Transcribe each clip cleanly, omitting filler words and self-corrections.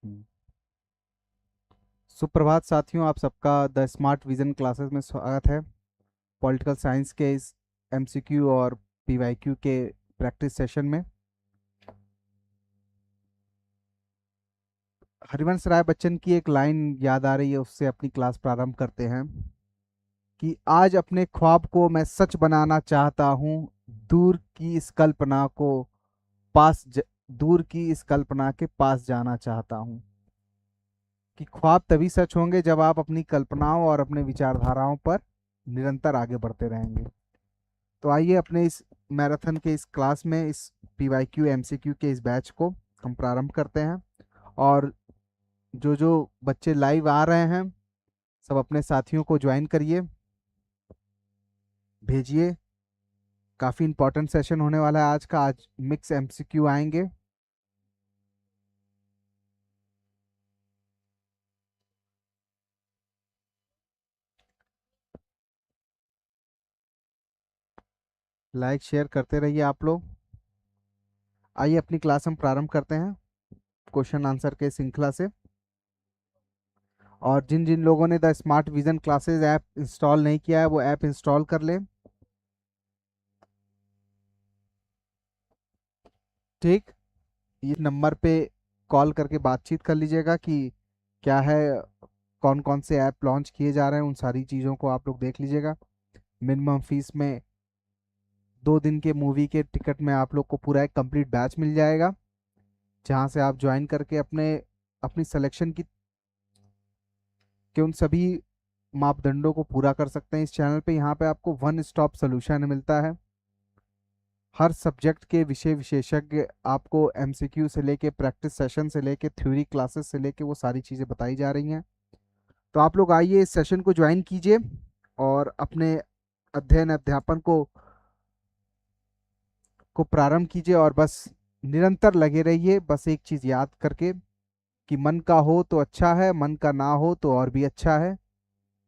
हम्म। सुप्रभात साथियों, आप सबका द स्मार्ट विजन क्लासेस में स्वागत है। पॉलिटिकल साइंस के इस एमसीक्यू और पीवाईक्यू के प्रैक्टिस सेशन में हरिवंश राय बच्चन की एक लाइन याद आ रही है, उससे अपनी क्लास प्रारंभ करते हैं कि आज अपने ख्वाब को मैं सच बनाना चाहता हूँ। दूर की इस कल्पना को दूर की इस कल्पना के पास जाना चाहता हूँ। कि ख्वाब तभी सच होंगे जब आप अपनी कल्पनाओं और अपने विचारधाराओं पर निरंतर आगे बढ़ते रहेंगे। तो आइए अपने इस मैराथन के इस क्लास में इस पीवाईक्यू एमसीक्यू के इस बैच को हम प्रारंभ करते हैं। और जो जो बच्चे लाइव आ रहे हैं, सब अपने साथियों को ज्वाइन करिए, भेजिए। काफ़ी इंपॉर्टेंट सेशन होने वाला है आज का। आज मिक्स एमसीक्यू आएंगे। लाइक शेयर करते रहिए आप लोग। आइए अपनी क्लास हम प्रारंभ करते हैं क्वेश्चन आंसर के श्रृंखला से। और जिन जिन लोगों ने the smart vision classes app install नहीं किया है, वो ऐप इंस्टॉल कर ले। ठीक। ये नंबर पे कॉल करके बातचीत कर लीजिएगा कि क्या है, कौन कौन से ऐप लॉन्च किए जा रहे हैं, उन सारी चीज़ों को आप लोग देख लीजिएगा। मिनिमम फीस में 2 दिन के मूवी के टिकट में आप लोग को पूरा एक कंप्लीट बैच मिल जाएगा, जहाँ से आप ज्वाइन करके अपने अपनी सिलेक्शन की के उन सभी मापदंडों को पूरा कर सकते हैं। इस चैनल पे यहाँ पे आपको वन स्टॉप सोल्यूशन मिलता है। हर सब्जेक्ट के विषय विशेषज्ञ आपको एमसीक्यू से लेके प्रैक्टिस सेशन से लेके थ्योरी क्लासेस से लेके वो सारी चीज़ें बताई जा रही हैं। तो आप लोग आइए इस सेशन को ज्वाइन कीजिए और अपने अध्ययन अध्यापन को प्रारंभ कीजिए। और बस निरंतर लगे रहिए, बस एक चीज़ याद करके कि मन का हो तो अच्छा है, मन का ना हो तो और भी अच्छा है।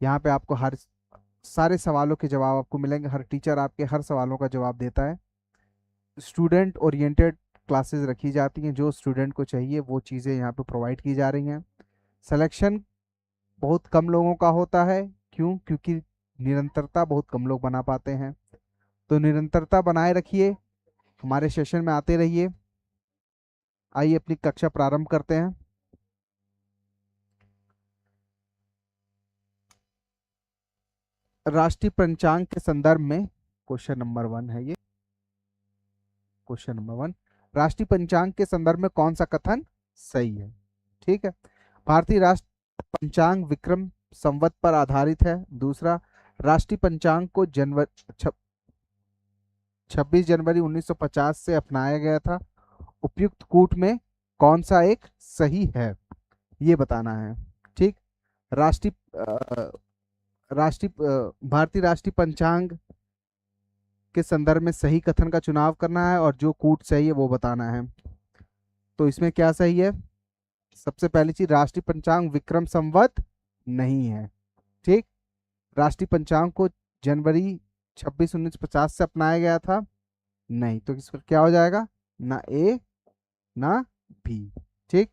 यहाँ पे आपको हर सारे सवालों के जवाब आपको मिलेंगे। हर टीचर आपके हर सवालों का जवाब देता है। स्टूडेंट ओरिएंटेड क्लासेस रखी जाती हैं, जो स्टूडेंट को चाहिए वो चीज़ें यहाँ पे प्रोवाइड की जा रही हैं। सिलेक्शन बहुत कम लोगों का होता है। क्यों? क्योंकि निरंतरता बहुत कम लोग बना पाते हैं। तो निरंतरता बनाए रखिए, हमारे सेशन में आते रहिए। आइए अपनी कक्षा प्रारंभ करते हैं। राष्ट्रीय पंचांग के संदर्भ में क्वेश्चन नंबर 1 है ये। क्वेश्चन नंबर 1, राष्ट्रीय पंचांग के संदर्भ में कौन सा कथन सही है? ठीक है। भारतीय राष्ट्र पंचांग विक्रम संवत पर आधारित है। दूसरा, राष्ट्रीय पंचांग को 26 जनवरी 1950 से अपनाया गया था। उपयुक्त कूट में कौन सा एक सही है, ये बताना है। ठीक। राष्ट्रीय भारतीय राष्ट्रीय पंचांग के संदर्भ में सही कथन का चुनाव करना है और जो कूट सही है वो बताना है। तो इसमें क्या सही है? सबसे पहली चीज, राष्ट्रीय पंचांग विक्रम संवत नहीं है। ठीक। राष्ट्रीय पंचांग को जनवरी 26 1950 से अपनाया गया था, नहीं। तो इस पर क्या हो जाएगा? ना ए ना बी। ठीक।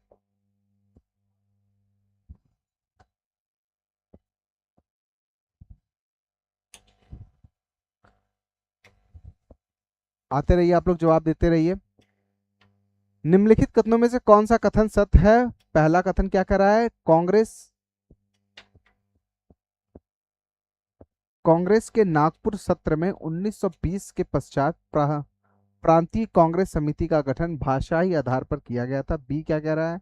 आते रहिए, आप लोग जवाब देते रहिए। निम्नलिखित कथनों में से कौन सा कथन सत्य है? पहला कथन क्या कर रहा है? कांग्रेस के नागपुर सत्र में 1920 के पश्चात प्रांतीय कांग्रेस समिति का गठन भाषाई आधार पर किया गया था। बी क्या कह रहा है?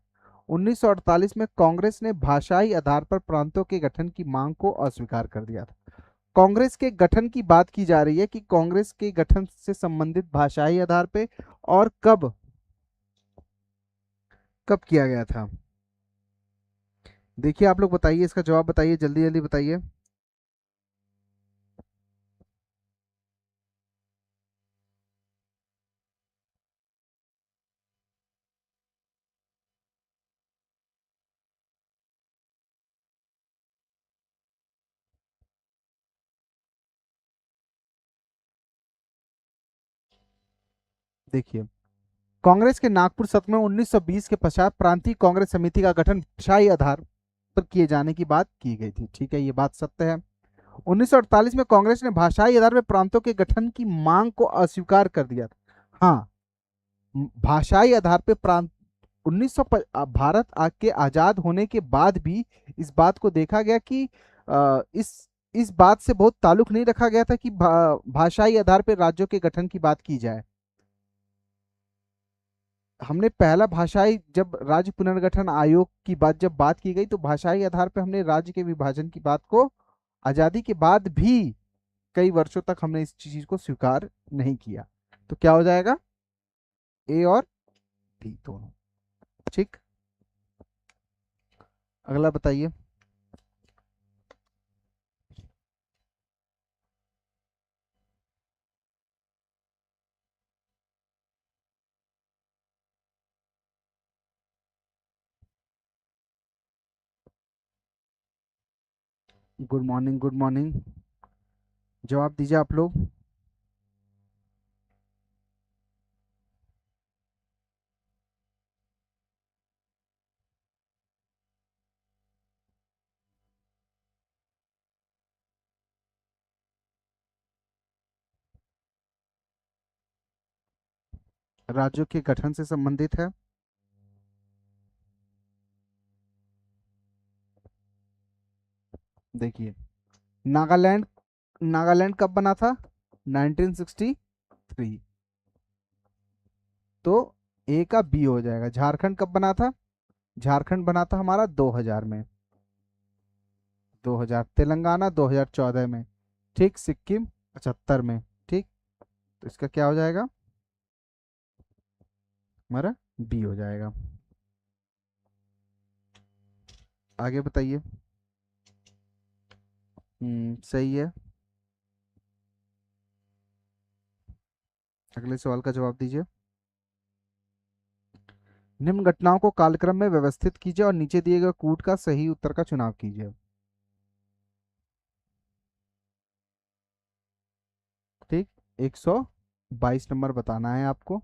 1948 में कांग्रेस ने भाषाई आधार पर प्रांतों के गठन की मांग को अस्वीकार कर दिया था। कांग्रेस के गठन की बात की जा रही है कि कांग्रेस के गठन से संबंधित भाषाई आधार पे और कब कब किया गया था। देखिए, आप लोग बताइए, इसका जवाब बताइए, जल्दी जल्दी बताइए। देखिए, कांग्रेस के नागपुर सत्र में 1920 के पश्चात प्रांतीय कांग्रेस समिति का गठन भाषाई आधार पर किए जाने की बात की गई थी। ठीक है, ये बात सत्य है। 1948 में कांग्रेस ने भाषाई आधार पर प्रांतों के गठन की मांग को अस्वीकार कर दिया था। हाँ, भाषाई आधार पर प्रांत 1900 भारत के आजाद होने के बाद भी इस बात को देखा गया कि इस बात से बहुत ताल्लुक नहीं रखा गया था कि भाषाई आधार पर राज्यों के गठन की बात की जाए। हमने पहला भाषाई जब राज्य पुनर्गठन आयोग की बात की गई तो भाषाई आधार पर हमने राज्य के विभाजन की बात को आजादी के बाद भी कई वर्षों तक हमने इस चीज को स्वीकार नहीं किया। तो क्या हो जाएगा, ए और बी दोनों। ठीक, अगला बताइए। गुड मॉर्निंग, गुड मॉर्निंग, जवाब दीजिए आप लोग। राज्यों के गठन से संबंधित है। देखिए, नागालैंड नागालैंड कब बना था, 1963। तो ए का बी हो जाएगा। झारखंड कब बना था, झारखंड बना था हमारा 2000 में, 2000। तेलंगाना 2014 में, ठीक। सिक्किम 75 में, ठीक। तो इसका क्या हो जाएगा, हमारा बी हो जाएगा। आगे बताइए। सही है। अगले सवाल का जवाब दीजिए। निम्न घटनाओं को कालक्रम में व्यवस्थित कीजिए और नीचे दिए गए कूट का सही उत्तर का चुनाव कीजिए। ठीक, 122 नंबर बताना है आपको।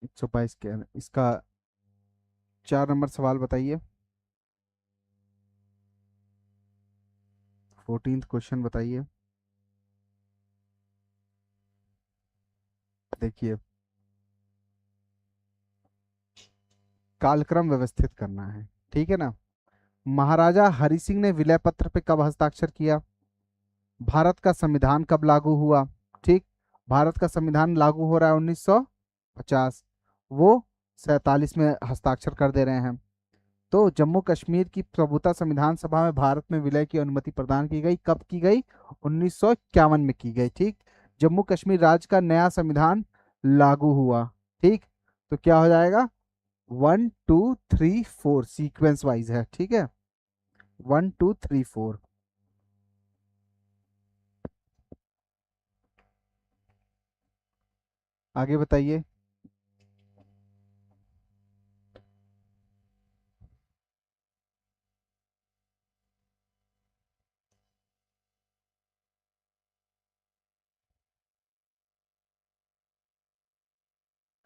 एक सौ बाईस के इसका 4 नंबर सवाल बताइए। 14th क्वेश्चन बताइए। देखिए, कालक्रम व्यवस्थित करना है, ठीक है ना। महाराजा हरि सिंह ने विलय पत्र पे कब हस्ताक्षर किया, भारत का संविधान कब लागू हुआ, ठीक। भारत का संविधान लागू हो रहा है 1950, वो 47 में हस्ताक्षर कर दे रहे हैं। तो जम्मू कश्मीर की प्रभुता संविधान सभा में भारत में विलय की अनुमति प्रदान की गई, कब की गई, 1951 में की गई, ठीक। जम्मू कश्मीर राज्य का नया संविधान लागू हुआ, ठीक। तो क्या हो जाएगा, 1 2 3 4 सीक्वेंस वाइज है, ठीक है, 1 2 3 4। आगे बताइए।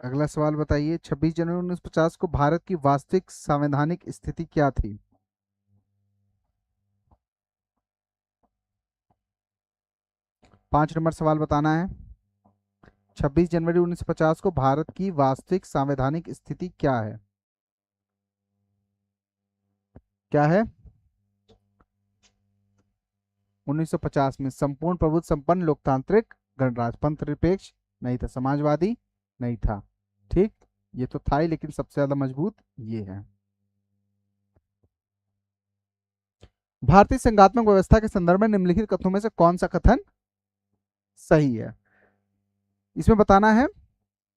अगला सवाल बताइए। 26 जनवरी 1950 को भारत की वास्तविक संवैधानिक स्थिति क्या थी। 5 नंबर सवाल बताना है। 26 जनवरी 1950 को भारत की वास्तविक संवैधानिक स्थिति क्या है, क्या है। 1950 में संपूर्ण प्रभुत्व संपन्न लोकतांत्रिक गणराज्य, पंथ निरपेक्ष नहीं था, समाजवादी नहीं था, ठीक। ये तो था ही, लेकिन सबसे ज्यादा मजबूत ये है। भारतीय संघात्मक व्यवस्था के संदर्भ में निम्नलिखित कथनों में से कौन सा कथन सही है। इसमें बताना है,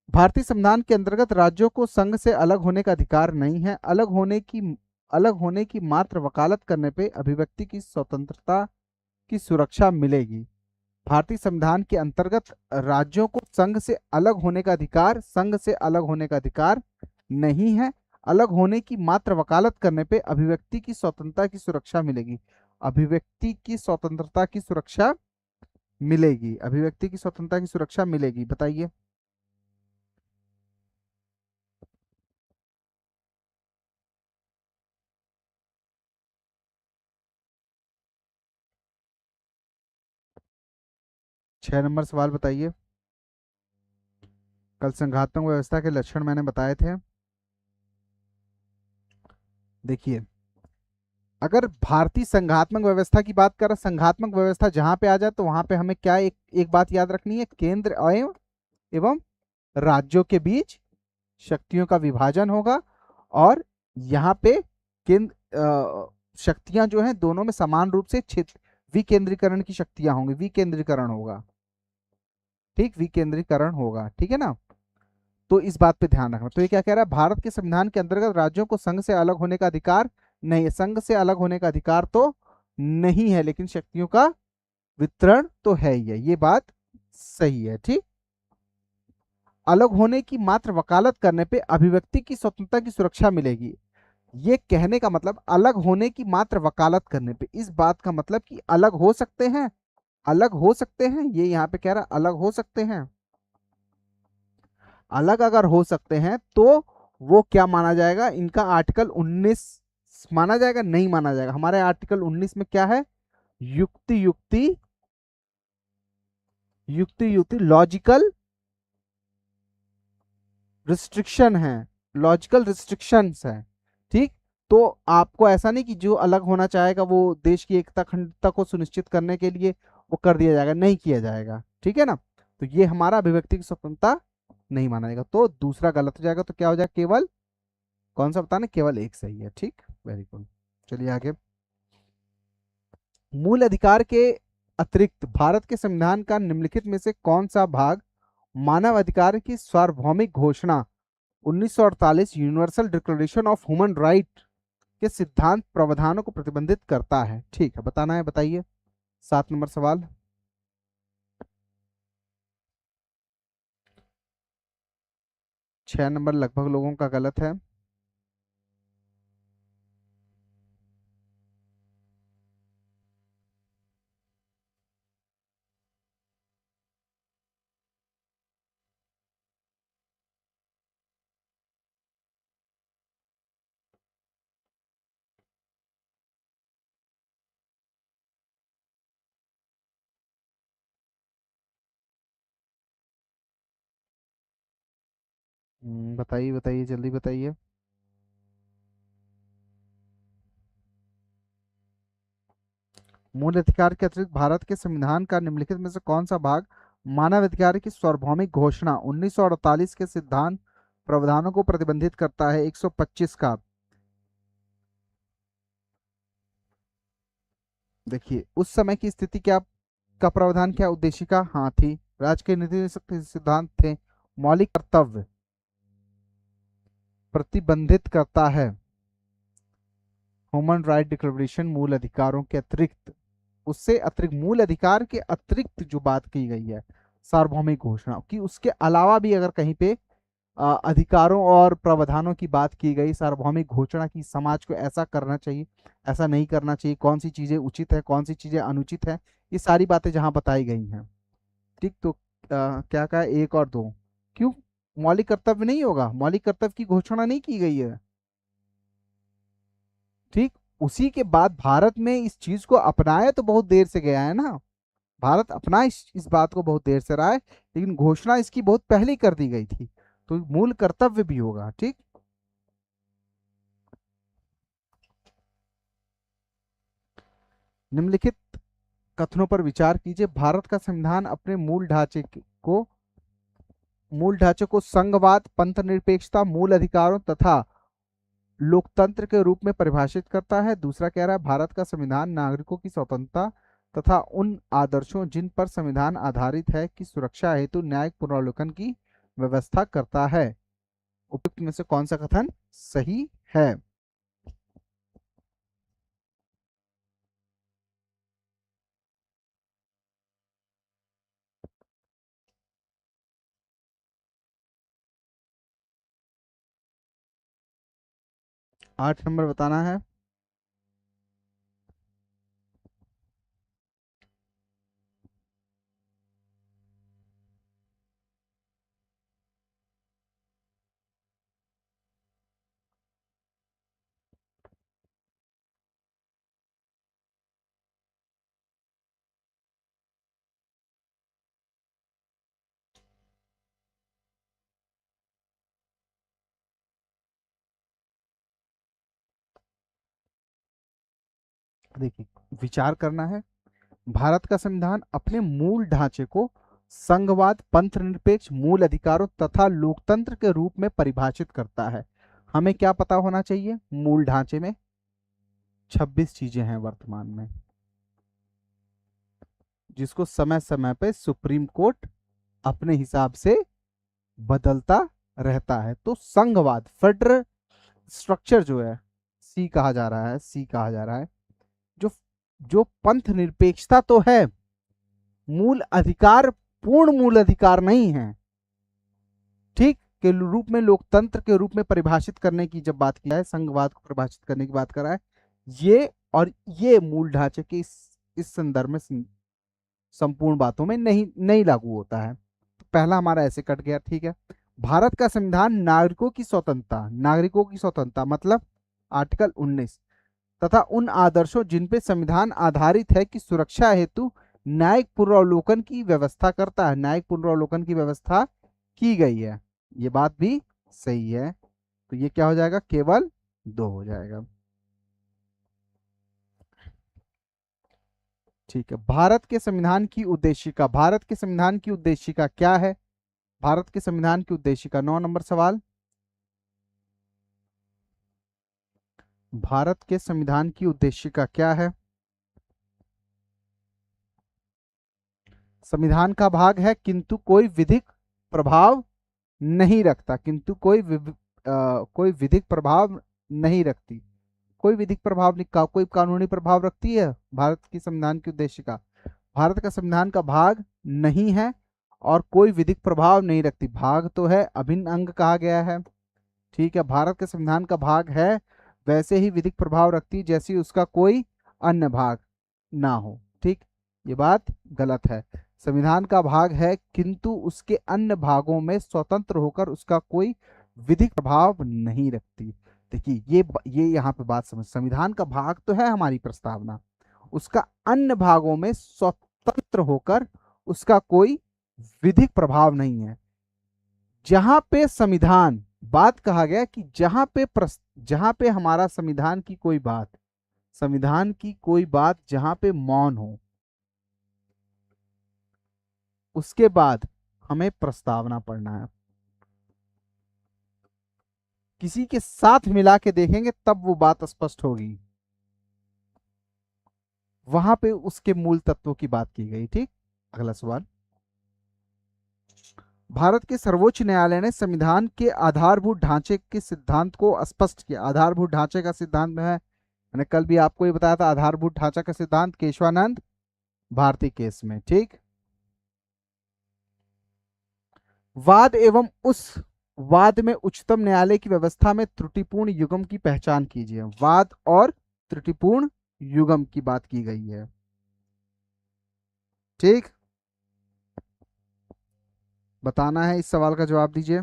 भारतीय संविधान के अंतर्गत राज्यों को संघ से अलग होने का अधिकार नहीं है। अलग होने की मात्र वकालत करने पे अभिव्यक्ति की स्वतंत्रता की सुरक्षा मिलेगी। भारतीय संविधान के अंतर्गत राज्यों को संघ से अलग होने का अधिकार नहीं है। अलग होने की मात्र वकालत करने पे अभिव्यक्ति की स्वतंत्रता की सुरक्षा मिलेगी। अभिव्यक्ति की स्वतंत्रता की सुरक्षा मिलेगी। अभिव्यक्ति की स्वतंत्रता की सुरक्षा मिलेगी। बताइए। छह नंबर सवाल बताइए। कल संघात्मक व्यवस्था के लक्षण मैंने बताए थे। देखिए, अगर भारतीय संघात्मक व्यवस्था की बात करें, संघात्मक व्यवस्था जहां पे आ जाए तो वहां पे हमें क्या एक एक बात याद रखनी है, केंद्र एवं राज्यों के बीच शक्तियों का विभाजन होगा। और यहाँ पे केंद्र शक्तियां जो हैं दोनों में समान रूप से क्षेत्र विकेंद्रीकरण की शक्तियां होंगी। विकेंद्रीकरण होगा। ठीक, विकेंद्रीकरण होगा। ठीक है ना। तो इस बात पे ध्यान रखना। तो ये क्या कह रहा है, भारत के संविधान के अंतर्गत राज्यों को संघ से अलग होने का अधिकार नहीं है। संघ से अलग होने का अधिकार तो नहीं है, लेकिन शक्तियों का वितरण तो है ही है। ये बात सही है। ठीक। अलग होने की मात्र वकालत करने पे अभिव्यक्ति की स्वतंत्रता की सुरक्षा मिलेगी। ये कहने का मतलब, अलग होने की मात्र वकालत करने पे, इस बात का मतलब कि अलग हो सकते हैं। अलग हो सकते हैं, ये यहाँ पे कह रहा है अलग हो सकते हैं। अलग अगर हो सकते हैं तो वो क्या माना जाएगा, इनका आर्टिकल 19 माना जाएगा, नहीं माना जाएगा। हमारे आर्टिकल 19 में क्या है, युक्ति युक्ति युक्ति युक्ति लॉजिकल रिस्ट्रिक्शन है। लॉजिकल रिस्ट्रिक्शंस है। ठीक। तो आपको ऐसा नहीं कि जो अलग होना चाहेगा वो देश की एकता अखंडता को सुनिश्चित करने के लिए वो कर दिया जाएगा, नहीं किया जाएगा। ठीक है ना। तो ये हमारा अभिव्यक्ति की स्वतंत्रता नहीं माना जाएगा। तो दूसरा गलत हो जाएगा। तो क्या हो जाएगा, केवल कौन सा बताना, केवल एक सही है। ठीक, वेरी गुड। चलिए आगे। मूल अधिकार के अतिरिक्त भारत के संविधान का निम्नलिखित में से कौन सा भाग मानव अधिकार की सार्वभौमिक घोषणा 1948 universal declaration of human right के सिद्धांत प्रावधानों को प्रतिबंधित करता है? ठीक है, बताना है, बताइए। 7 नंबर सवाल। 6 नंबर लगभग लोगों का गलत है। बताइए बताइए, जल्दी बताइए। मूल अधिकार के अतिरिक्त भारत के संविधान का निम्नलिखित में से कौन सा भाग मानव अधिकार की सार्वभौमिक घोषणा 1948 के सिद्धांत प्रावधानों को प्रतिबंधित करता है? 125 का। देखिए, उस समय की स्थिति क्या का प्रावधान, क्या उद्देश्य का, हाँ थी, राजकीय नीति सिद्धांत थे। मौलिक कर्तव्य प्रतिबंधित करता है। ह्यूमन राइट डिक्लेरेशन मूल अधिकारों के अतिरिक्त, उससे अतिरिक्त, मूल अधिकार के अतिरिक्त जो बात की गई है सार्वभौमिक घोषणा की, उसके अलावा भी अगर कहीं पे अधिकारों और प्रावधानों की बात की गई, सार्वभौमिक घोषणा की, समाज को ऐसा करना चाहिए, ऐसा नहीं करना चाहिए, कौन सी चीजें उचित है, कौन सी चीजें अनुचित है, ये सारी बातें जहां बताई गई हैं। ठीक। तो क्या कहा, 1 और 2? क्यों, मौलिक कर्तव्य नहीं होगा? मौलिक कर्तव्य की घोषणा नहीं की गई है। ठीक। उसी के बाद भारत में इस चीज को अपनाया तो बहुत देर से गया है ना। भारत अपना इस बात को बहुत देर से रहा है, लेकिन घोषणा इसकी बहुत पहले ही कर दी गई थी। तो मूल कर्तव्य भी होगा। ठीक। निम्नलिखित कथनों पर विचार कीजिए। भारत का संविधान अपने को मूल ढांचे को संघवाद, पंथ निरपेक्षता, मूल अधिकारों तथा लोकतंत्र के रूप में परिभाषित करता है। दूसरा कह रहा है, भारत का संविधान नागरिकों की स्वतंत्रता तथा उन आदर्शों जिन पर संविधान आधारित है की सुरक्षा हेतु न्यायिक पुनरावलोकन की व्यवस्था करता है। उपयुक्त में से कौन सा कथन सही है? 8 नंबर बताना है। देखिए, विचार करना है। भारत का संविधान अपने मूल ढांचे को संघवाद, पंथ निरपेक्ष, मूल अधिकारों तथा लोकतंत्र के रूप में परिभाषित करता है। हमें क्या पता होना चाहिए? मूल ढांचे में 26 चीजें हैं वर्तमान में, जिसको समय समय पे सुप्रीम कोर्ट अपने हिसाब से बदलता रहता है। तो संघवाद, फेडरल स्ट्रक्चर जो है, सी कहा जा रहा है, सी कहा जा रहा है। जो जो पंथ निरपेक्षता तो है, मूल अधिकार पूर्ण मूल अधिकार नहीं है, ठीक, के रूप में लोकतंत्र के रूप में परिभाषित करने की जब बात किया है, संघवाद को परिभाषित करने की बात करा है, ये और ये मूल ढांचे के इस संदर्भ में संपूर्ण बातों में नहीं नहीं लागू होता है। तो पहला हमारा ऐसे कट गया, ठीक है। भारत का संविधान नागरिकों की स्वतंत्रता मतलब आर्टिकल 19 तथा उन आदर्शों जिन पे संविधान आधारित है की सुरक्षा हेतु न्यायिक पुनरावलोकन की व्यवस्था करता है। न्यायिक पुनरावलोकन की व्यवस्था की गई है, ये बात भी सही है। तो ये क्या हो जाएगा? केवल 2 हो जाएगा। ठीक है। भारत के संविधान की उद्देशिका, भारत के संविधान की उद्देशिका क्या है? भारत के संविधान की उद्देशिका, 9 नंबर सवाल। भारत के संविधान की उद्देशिका क्या है? संविधान का भाग है किंतु कोई विधिक प्रभाव नहीं रखता, किंतु कोई विधिक प्रभाव नहीं रखती। कोई विधिक प्रभाव नहीं का, कोई कानूनी प्रभाव रखती है भारत की संविधान की उद्देशिका? भारत का संविधान का भाग नहीं है और कोई विधिक प्रभाव नहीं रखती। भाग तो है, अभिन्न अंग कहा गया है, ठीक है। भारत के संविधान का भाग है, वैसे ही विधिक प्रभाव रखती जैसी उसका कोई अन्य भाग ना हो, ठीक। ये बात गलत है। संविधान का भाग है किंतु उसके अन्य भागों में स्वतंत्र होकर उसका कोई विधिक प्रभाव नहीं रखती। देखिए, ये यहाँ पे बात समझ, संविधान का भाग तो है हमारी प्रस्तावना, उसका अन्य भागों में स्वतंत्र होकर उसका कोई विधिक प्रभाव नहीं है। जहां पे संविधान, बात कहा गया कि जहां पे हमारा संविधान की कोई बात जहां पे मौन हो, उसके बाद हमें प्रस्तावना पढ़ना है। किसी के साथ मिला के देखेंगे तब वो बात स्पष्ट होगी। वहां पे उसके मूल तत्वों की बात की गई, ठीक। अगला सवाल। भारत के सर्वोच्च न्यायालय ने संविधान के आधारभूत ढांचे के सिद्धांत को स्पष्ट किया। आधारभूत ढांचे का सिद्धांत में है, मैंने कल भी आपको ये बताया था, आधारभूत ढांचा का सिद्धांत केशवानंद भारती केस में, ठीक। वाद एवं उस वाद में उच्चतम न्यायालय की व्यवस्था में त्रुटिपूर्ण युगम की पहचान कीजिए। वाद और त्रुटिपूर्ण युगम की बात की गई है, ठीक। बताना है, इस सवाल का जवाब दीजिए।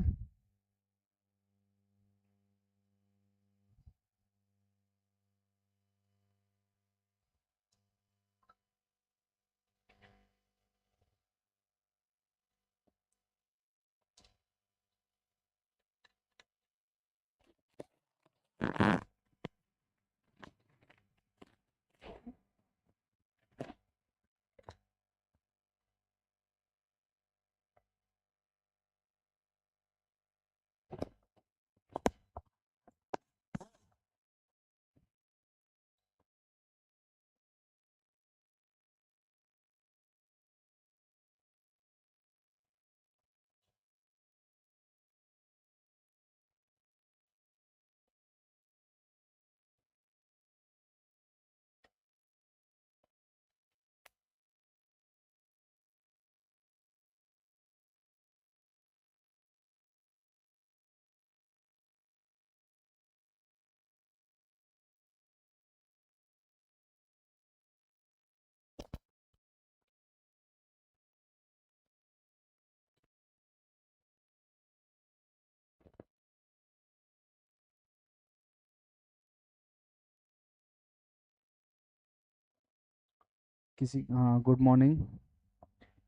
किसी, हाँ, गुड मॉर्निंग।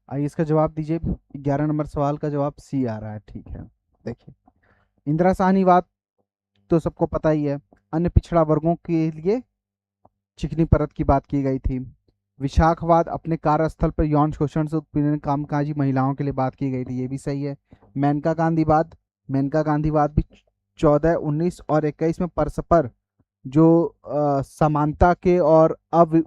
आइए इसका जवाब दीजिए। 11 नंबर सवाल का जवाब सी आ रहा है। ठीक है, देखिए, इंदिरा साहनीवाद तो सबको पता ही है। अन्य पिछड़ा वर्गों के लिए चिकनी परत की बात की गई थी। विशाखवाद अपने कार्यस्थल पर यौन शोषण से उत्पीड़न कामकाजी महिलाओं के लिए बात की गई थी, ये भी सही है। मेनका गांधीवाद भी 14, 19 और 21 में परस्पर जो समानता के और अब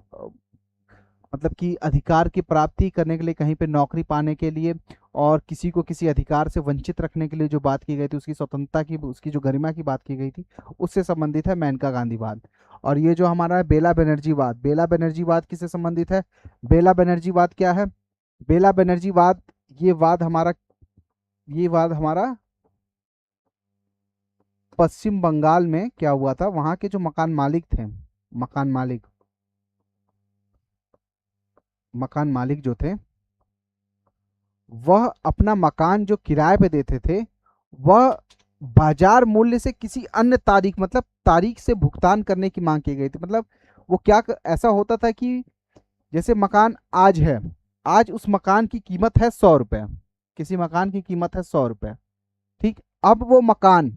मतलब कि अधिकार की प्राप्ति करने के लिए, कहीं पे नौकरी पाने के लिए और किसी को किसी अधिकार से वंचित रखने के लिए जो बात की गई थी, उसकी स्वतंत्रता की, उसकी जो गरिमा की बात की गई थी, उससे संबंधित है मेनका गांधीवाद। और ये जो हमारा है बेला बनर्जीवाद किससे संबंधित है? बेला बनर्जीवाद क्या है? बेला बनर्जीवाद, ये वाद हमारा ये वाद हमारा पश्चिम बंगाल में क्या हुआ था, वहां के जो मकान मालिक थे, मकान मालिक मकान मालिक जो थे, वह अपना मकान जो किराए पे देते थे, वह बाजार मूल्य से किसी अन्य तारीख, मतलब तारीख से भुगतान करने की मांग की गई थी। मतलब वो ऐसा होता था कि जैसे मकान आज है, आज उस मकान की कीमत है 100 रुपए, किसी मकान की कीमत है 100 रुपए। ठीक, अब वो मकान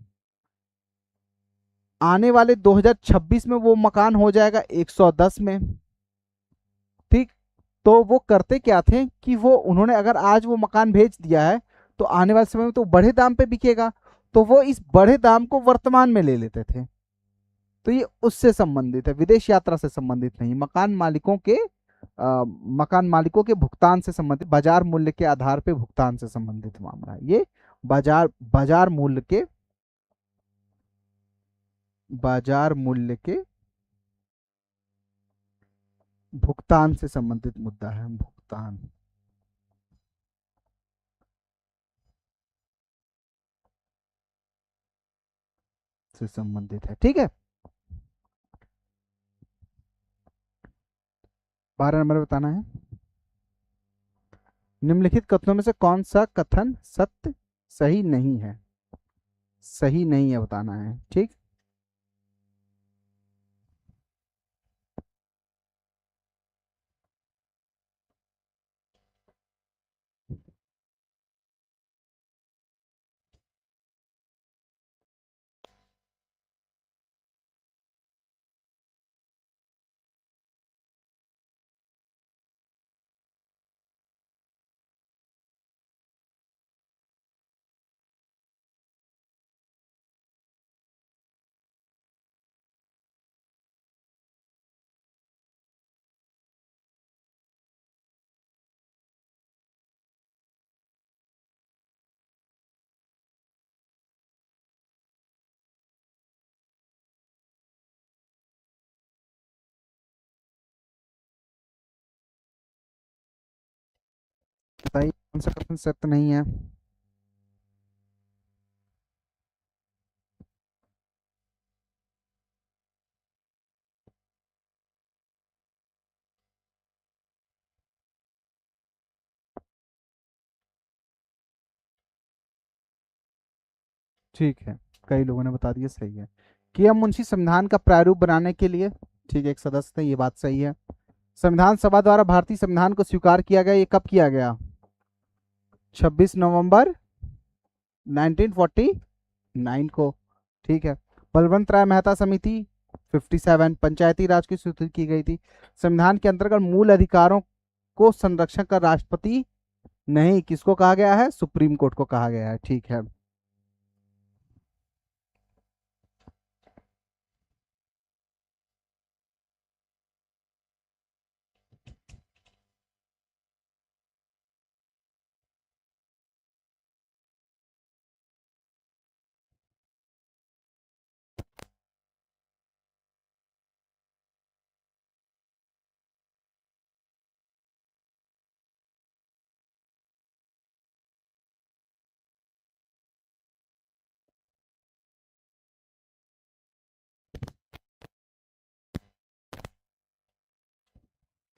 आने वाले 2026 में वो मकान हो जाएगा 110 में। ठीक, तो वो करते क्या थे कि वो उन्होंने अगर आज वो मकान भेज दिया है, तो आने वाले समय में तो बड़े दाम पे बिकेगा, तो वो इस बड़े दाम को वर्तमान में ले लेते थे। तो ये उससे संबंधित है, विदेश यात्रा से संबंधित नहीं, मकान मालिकों के भुगतान से संबंधित, बाजार मूल्य के आधार पे भुगतान से संबंधित मामला है ये। बाजार बाजार मूल्य के बाजार मूल्य के भुगतान से संबंधित मुद्दा है, भुगतान से संबंधित है। ठीक है, 12 नंबर बताना है। निम्नलिखित कथनों में से कौन सा कथन सत्य सही नहीं है? सही नहीं है बताना है। ठीक, बताइए कौन सा कथन सत्य नहीं है? ठीक है, कई लोगों ने बता दिया सही है। कि हम मुंशी संविधान का प्रारूप बनाने के लिए, ठीक है, एक सदस्य थे, ये बात सही है। संविधान सभा द्वारा भारतीय संविधान को स्वीकार किया गया, ये कब किया गया? 26 नवंबर 1949 को। ठीक है, बलवंत राय मेहता समिति 57, पंचायती राज की स्वीकृति की गई थी। संविधान के अंतर्गत मूल अधिकारों को संरक्षण का राष्ट्रपति नहीं, किसको कहा गया है? सुप्रीम कोर्ट को कहा गया है। ठीक है,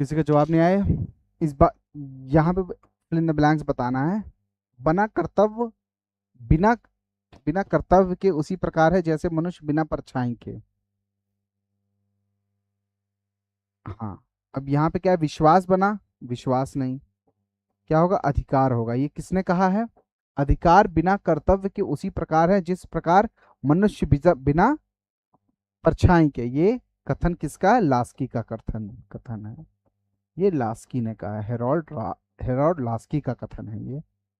किसी का जवाब नहीं आया इस बार? यहाँ पे फिल इन द ब्लैंक्स बताना है। बना कर्तव्य बिना बिना कर्तव्य के उसी प्रकार है जैसे मनुष्य बिना परछाई के। हाँ, अब यहाँ पे क्या है, विश्वास बना, विश्वास नहीं, क्या होगा, अधिकार होगा। ये किसने कहा है? अधिकार बिना कर्तव्य के उसी प्रकार है जिस प्रकार मनुष्य बिना परछाई के। ये कथन किसका है? लास्की का कथन कथन है। ये लास्की ने कहा है, हेरोल्ड लास्की का कथन है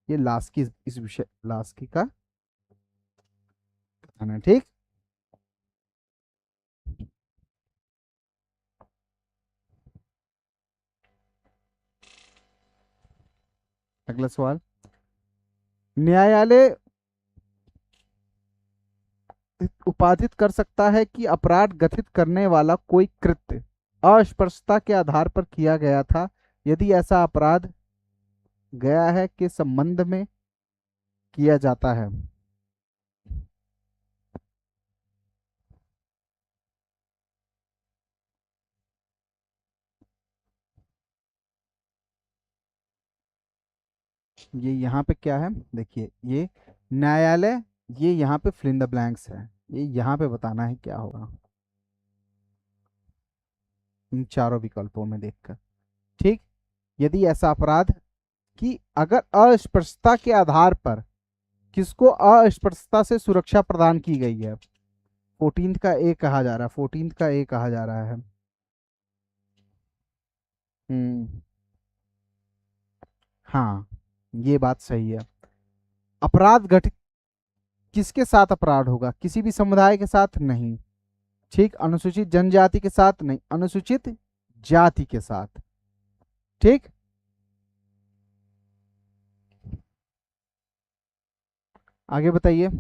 ये लास्की, इस विषय लास्की का कथन है। ठीक, अगला सवाल। न्यायालय उपादित कर सकता है कि अपराध गठित करने वाला कोई कृत्य अस्पष्टता के आधार पर किया गया था यदि ऐसा अपराध गया है के संबंध में किया जाता है। ये यहाँ पे क्या है, देखिए ये न्यायालय, ये यहाँ पे फिल इन द ब्लैंक्स है, ये यहाँ पे बताना है क्या होगा इन चारों विकल्पों में देखकर। ठीक, यदि ऐसा अपराध कि अगर अस्पष्टता के आधार पर किसको अस्पष्टता से सुरक्षा प्रदान की गई है, 14th का ए कहा जा रहा है, 14th का ए कहा जा रहा है। हम्म, हाँ, ये बात सही है। अपराध घटित किसके साथ अपराध होगा? किसी भी समुदाय के साथ नहीं। ठीक, अनुसूचित जनजाति के साथ नहीं, अनुसूचित जाति के साथ। ठीक, आगे बताइए।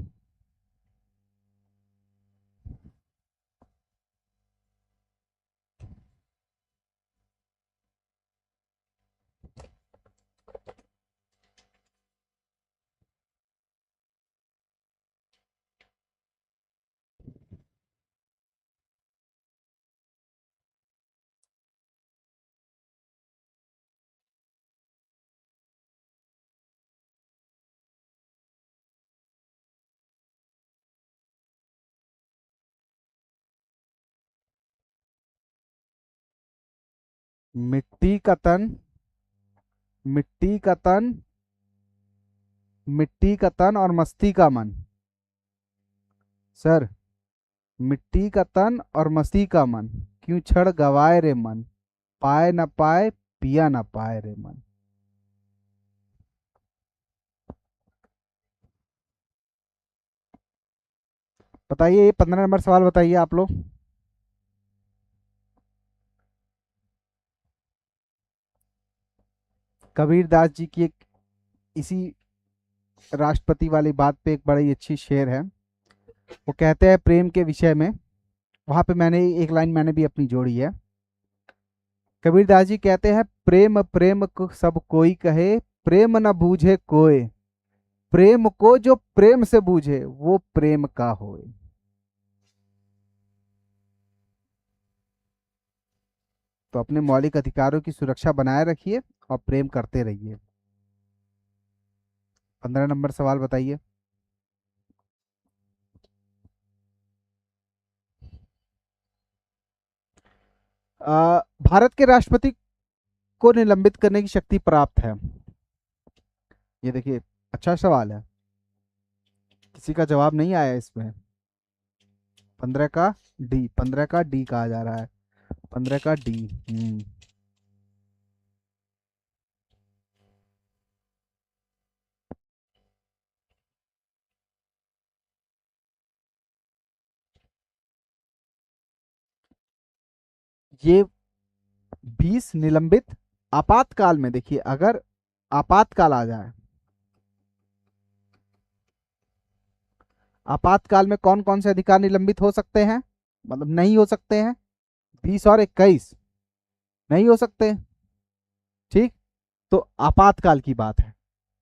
मिट्टी का तन, मिट्टी का तन, मिट्टी का तन और मस्ती का मन। सर, मिट्टी का तन और मस्ती का मन, क्यों छड़ गवाए रे मन, पाए न पाए पिया न पाए रे मन। बताइए, ये 15 नंबर सवाल बताइए आप लोग। कबीरदास जी की एक इसी राष्ट्रपति वाली बात पे एक बड़ी अच्छी शेर है। वो कहते हैं प्रेम के विषय में, वहां पे मैंने एक लाइन मैंने भी अपनी जोड़ी है। कबीरदास जी कहते हैं, प्रेम प्रेम को सब कोई कहे, प्रेम न बूझे कोय, प्रेम को जो प्रेम से बूझे वो प्रेम का होए। तो अपने मौलिक अधिकारों की सुरक्षा बनाए रखिए और प्रेम करते रहिए। 15 नंबर सवाल बताइए। भारत के राष्ट्रपति को निलंबित करने की शक्ति प्राप्त है। ये देखिए, अच्छा सवाल है, किसी का जवाब नहीं आया इसमें। 15 का डी कहा जा रहा है, 15 का डी। ये 20 निलंबित आपातकाल में, देखिए अगर आपातकाल आ जाए, आपातकाल में कौन कौन से अधिकार निलंबित हो सकते हैं, मतलब नहीं हो सकते हैं? 20 और 21 नहीं हो सकते। ठीक, तो आपातकाल की बात है,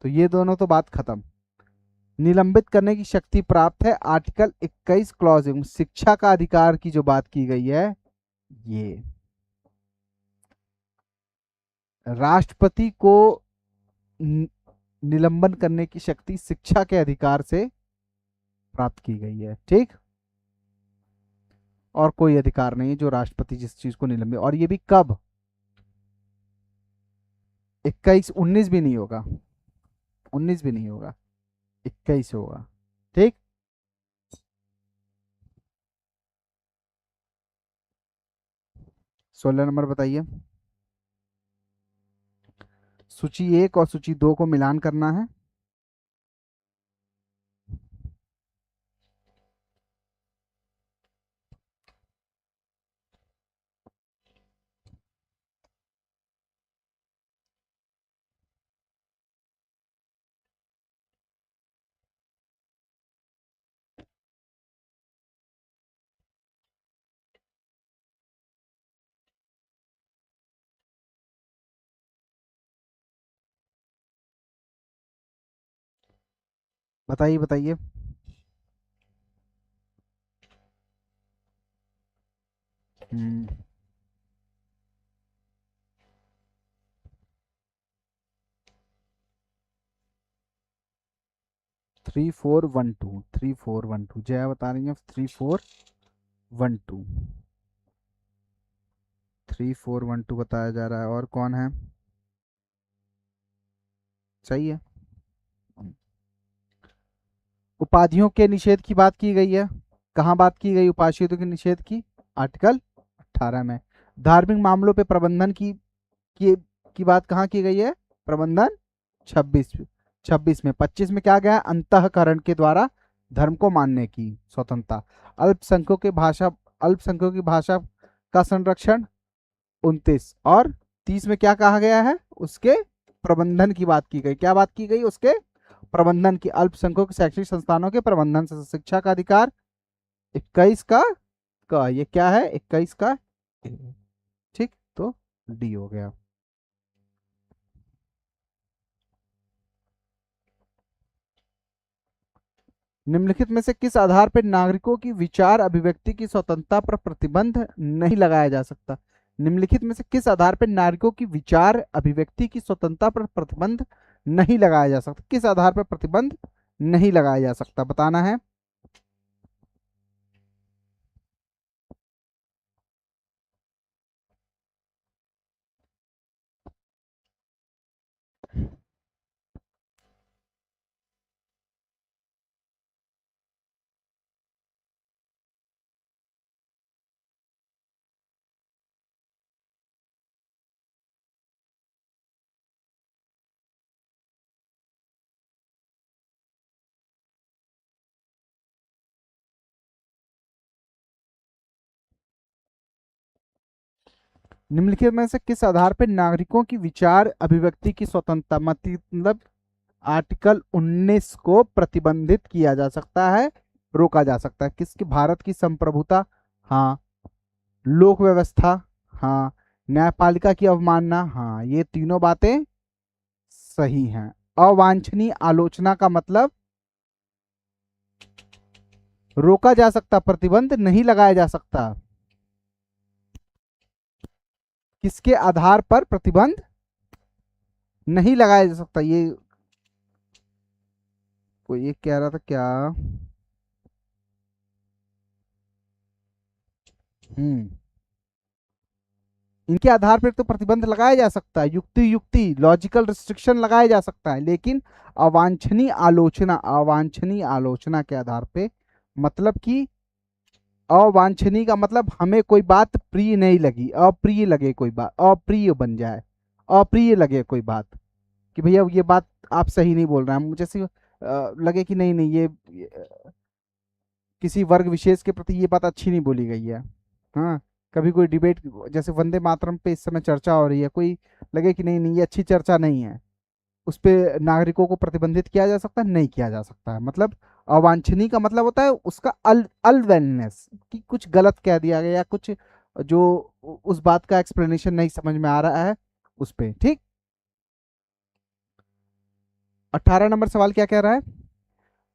तो ये दोनों तो बात खत्म। निलंबित करने की शक्ति प्राप्त है आर्टिकल 21 क्लॉज, शिक्षा का अधिकार की जो बात की गई है, ये राष्ट्रपति को निलंबन करने की शक्ति शिक्षा के अधिकार से प्राप्त की गई है। ठीक, और कोई अधिकार नहीं है जो राष्ट्रपति जिस चीज को निलंबित, और ये भी कब, 21, 19 भी नहीं होगा, 19 भी नहीं होगा, 21 होगा। ठीक। 16 नंबर बताइए। सूची 1 और सूची 2 को मिलान करना है। बताइए बताइए। हम्म। 3412, 3412 जया बता रही है 3412, 3412 बताया जा रहा है। और कौन है? सही है। उपाधियों के निषेध की बात की गई है। कहाँ बात की गई उपाधियों के निषेध की? आर्टिकल 18 में। धार्मिक मामलों पे प्रबंधन की की बात कहाँ की गई है? प्रबंधन 26, 26 में। 25 में क्या गया? अंतःकरण के द्वारा धर्म को मानने की स्वतंत्रता। अल्पसंख्यकों की भाषा, अल्पसंख्यकों की भाषा का संरक्षण 29। और 30 में क्या कहा गया है? उसके प्रबंधन की बात की गई। क्या बात की गई? उसके प्रबंधन की। अल्पसंख्यक शैक्षणिक संस्थानों के प्रबंधन से शिक्षा का अधिकार। 21 का ये क्या है? 21 का। ठीक, तो डी हो गया। निम्नलिखित में से किस आधार पर नागरिकों की विचार अभिव्यक्ति की स्वतंत्रता पर प्रतिबंध नहीं लगाया जा सकता? निम्नलिखित में से किस आधार पर नागरिकों की विचार अभिव्यक्ति की स्वतंत्रता पर प्रतिबंध नहीं लगाया जा सकता? किस आधार पर प्रतिबंध नहीं लगाया जा सकता बताना है। निम्नलिखित में से किस आधार पर नागरिकों की विचार अभिव्यक्ति की स्वतंत्रता मतलब आर्टिकल 19 को प्रतिबंधित किया जा सकता है, रोका जा सकता है? किसकी? भारत की संप्रभुता, हाँ। लोक व्यवस्था, हाँ। न्यायपालिका की अवमानना, हाँ। ये तीनों बातें सही हैं। अवांछनीय आलोचना का मतलब रोका जा सकता, प्रतिबंध नहीं लगाया जा सकता। किसके आधार पर प्रतिबंध नहीं लगाया जा सकता? ये कोई ये कह रहा था क्या? हम्म। इनके आधार पर तो प्रतिबंध लगाया जा सकता है, युक्ति युक्ति लॉजिकल रिस्ट्रिक्शन लगाया जा सकता है, लेकिन अवांछनीय आलोचना, अवांछनीय आलोचना के आधार पे मतलब कि अवांछनीय का मतलब हमें कोई बात प्रिय नहीं लगी, अप्रिय लगे कोई बात, अप्रिय बन जाए, अप्रिय लगे कोई बात, कि भैया ये बात आप सही नहीं बोल रहे हैं, मुझे से लगे कि नहीं नहीं ये किसी वर्ग विशेष के प्रति ये बात अच्छी नहीं बोली गई है। हाँ। कभी कोई डिबेट, जैसे वंदे मातरम पे इस समय चर्चा हो रही है, कोई लगे कि नहीं नहीं ये अच्छी चर्चा नहीं है, उस पे नागरिकों को प्रतिबंधित किया जा सकता है? नहीं किया जा सकता है। मतलब अवांछनीय का मतलब होता है उसका अनवेलनेस, कि कुछ गलत कह दिया गया या कुछ जो उस बात का एक्सप्लेनेशन नहीं समझ में आ रहा है उस पे। ठीक। 18 नंबर सवाल क्या कह रहा है?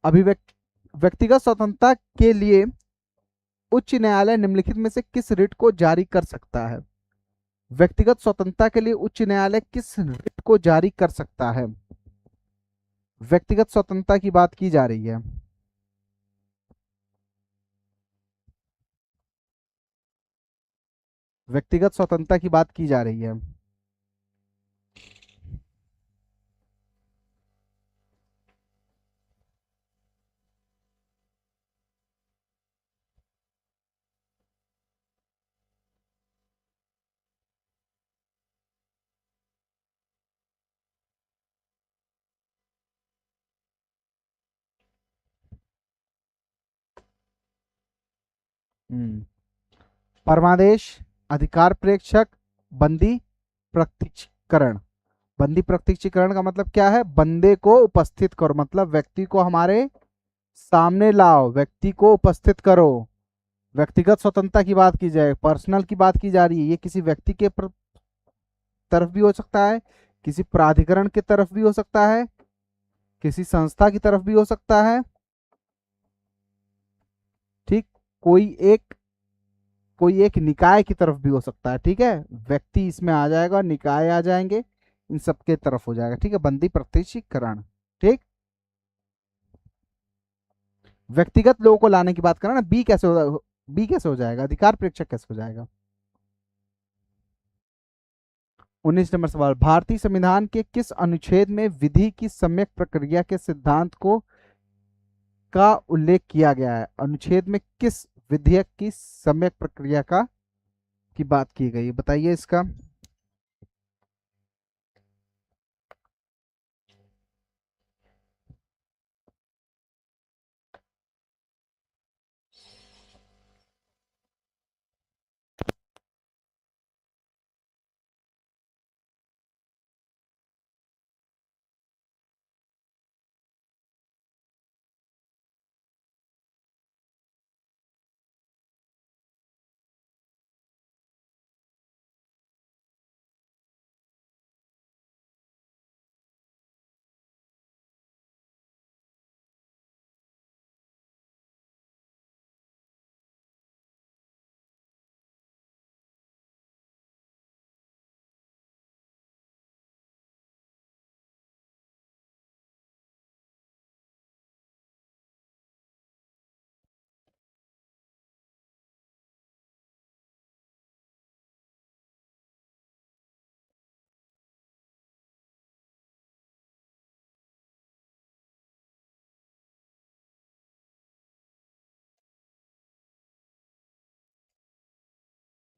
अभिव्यक्ति व्यक्तिगत स्वतंत्रता के लिए उच्च न्यायालय निम्नलिखित में से किस रिट को जारी कर सकता है? व्यक्तिगत स्वतंत्रता के लिए उच्च न्यायालय किस रिट को जारी कर सकता है? व्यक्तिगत स्वतंत्रता की बात की जा रही है। व्यक्तिगत स्वतंत्रता की बात की जा रही है। हम्म। परमादेश, अधिकार प्रेक्षक, बंदी प्रत्यक्षीकरण। बंदी प्रत्यक्षीकरण का मतलब क्या है? बंदे को उपस्थित करो, मतलब व्यक्ति को हमारे सामने लाओ, व्यक्ति को उपस्थित करो। व्यक्तिगत स्वतंत्रता की बात की जाए, पर्सनल की बात की जा रही है, ये किसी व्यक्ति के तरफ भी हो सकता है, किसी प्राधिकरण की तरफ भी हो सकता है, किसी संस्था की तरफ भी हो सकता है। ठीक। कोई एक कोई एक निकाय की तरफ भी हो सकता है। ठीक है। व्यक्ति इसमें आ जाएगा, निकाय आ जाएंगे, इन सबके तरफ हो जाएगा। ठीक है, बंदी प्रत्यक्षीकरण। ठीक। व्यक्तिगत लोगों को लाने की बात करें ना, बी कैसे हो जाएगा? अधिकार प्रेक्षक कैसे हो जाएगा? 19 नंबर सवाल, भारतीय संविधान के किस अनुच्छेद में विधि की सम्यक प्रक्रिया के सिद्धांत को का उल्लेख किया गया है? अनुच्छेद में किस विधेयक की सम्यक प्रक्रिया का की बात की गई है? बताइए इसका।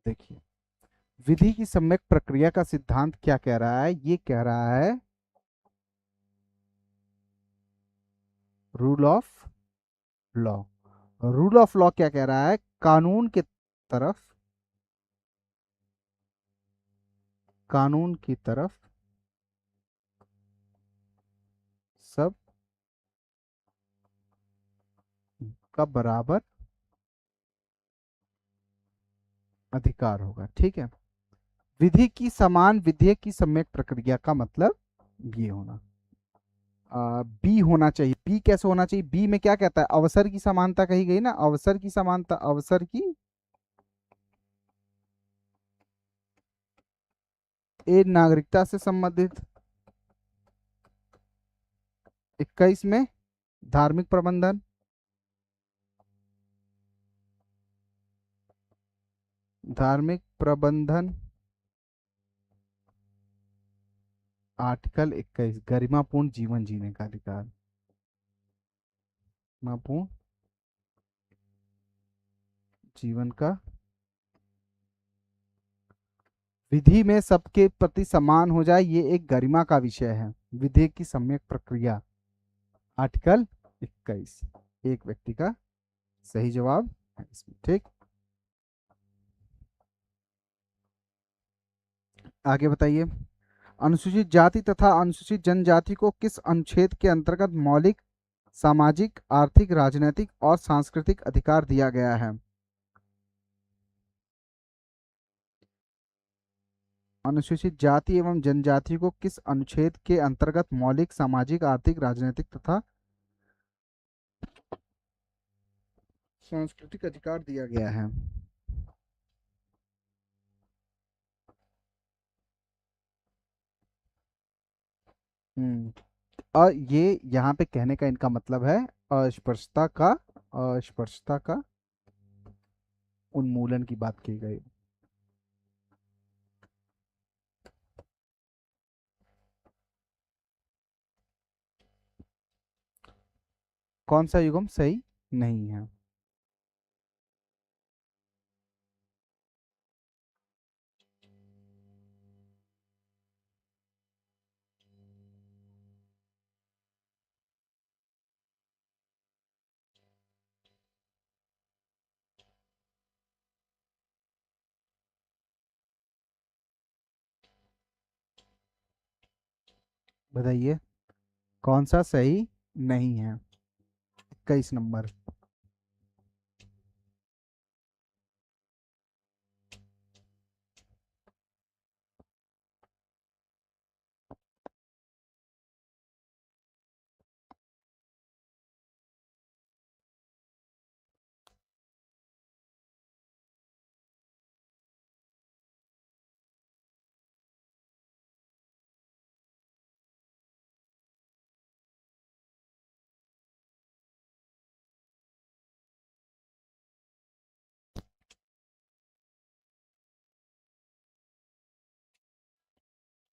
देखिए, विधि की सम्यक प्रक्रिया का सिद्धांत क्या कह रहा है? ये कह रहा है rule of law. Rule of law क्या कह रहा है? तरफ कानून की तरफ सब का बराबर अधिकार होगा। ठीक है। विधि की समान विधेयक की सम्यक प्रक्रिया का मतलब ये होना। बी होना चाहिए। बी कैसे होना चाहिए? बी में क्या कहता है? अवसर की समानता कही गई ना, अवसर की समानता, अवसर की। ए नागरिकता से संबंधित। 21 में धार्मिक प्रबंधन। धार्मिक प्रबंधन आर्टिकल 21 गरिमापूर्ण जीवन जीने का अधिकार। गरिमापूर्ण जीवन का, विधि में सबके प्रति समान हो जाए, ये एक गरिमा का विषय है। विधि की सम्यक प्रक्रिया आर्टिकल 21। एक व्यक्ति का सही जवाब है इसमें। ठीक। आगे बताइए। अनुसूचित जाति तथा अनुसूचित जनजाति को किस अनुच्छेद के अंतर्गत मौलिक सामाजिक, आर्थिक, राजनैतिक और सांस्कृतिक अधिकार दिया गया है? अनुसूचित जाति एवं जनजाति को किस अनुच्छेद के अंतर्गत मौलिक सामाजिक, आर्थिक, राजनैतिक तथा सांस्कृतिक अधिकार दिया गया है? हम्म। और ये यहाँ पे कहने का इनका मतलब है अस्पृश्यता का, अस्पृश्यता का उन्मूलन की बात की गई। कौन सा युग्म सही नहीं है? बताइए कौन सा सही नहीं है। 21 नंबर।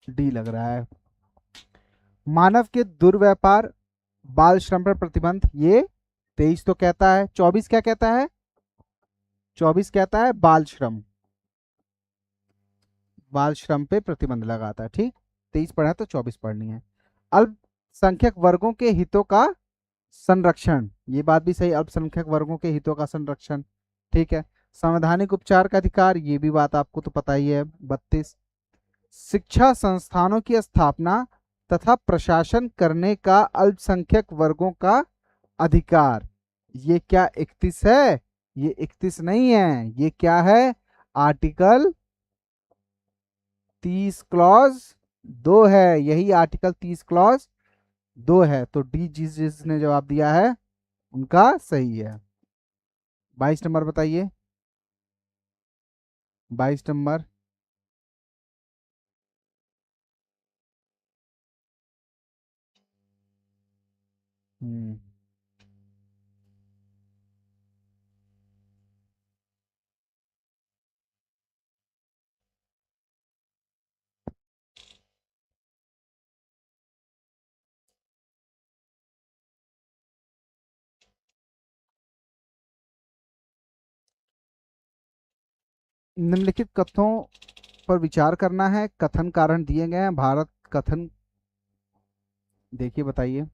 डी लग रहा है। मानव के दुर्व्यापार, बाल श्रम पर प्रतिबंध, ये 23 तो कहता है। 24 क्या कहता है? 24 कहता है बाल श्रम, बाल श्रम पे प्रतिबंध लगाता है। ठीक, 23 पढ़ा है तो 24 पढ़नी है। अल्पसंख्यक वर्गों के हितों का संरक्षण, ये बात भी सही, अल्पसंख्यक वर्गों के हितों का संरक्षण। ठीक है। संवैधानिक उपचार का अधिकार, ये भी बात आपको तो पता ही है, 32। शिक्षा संस्थानों की स्थापना तथा प्रशासन करने का अल्पसंख्यक वर्गों का अधिकार, ये क्या 31 है? ये 31 नहीं है, ये क्या है? आर्टिकल 30 क्लॉज 2 है, यही आर्टिकल 30 क्लॉज 2 है। तो डी जिसने जवाब दिया है उनका सही है। 22 नंबर बताइए। 22 नंबर। हम्म, निम्नलिखित कथनों पर विचार करना है। कथन कारण दिए गए हैं। भारत कथन, देखिए बताइए।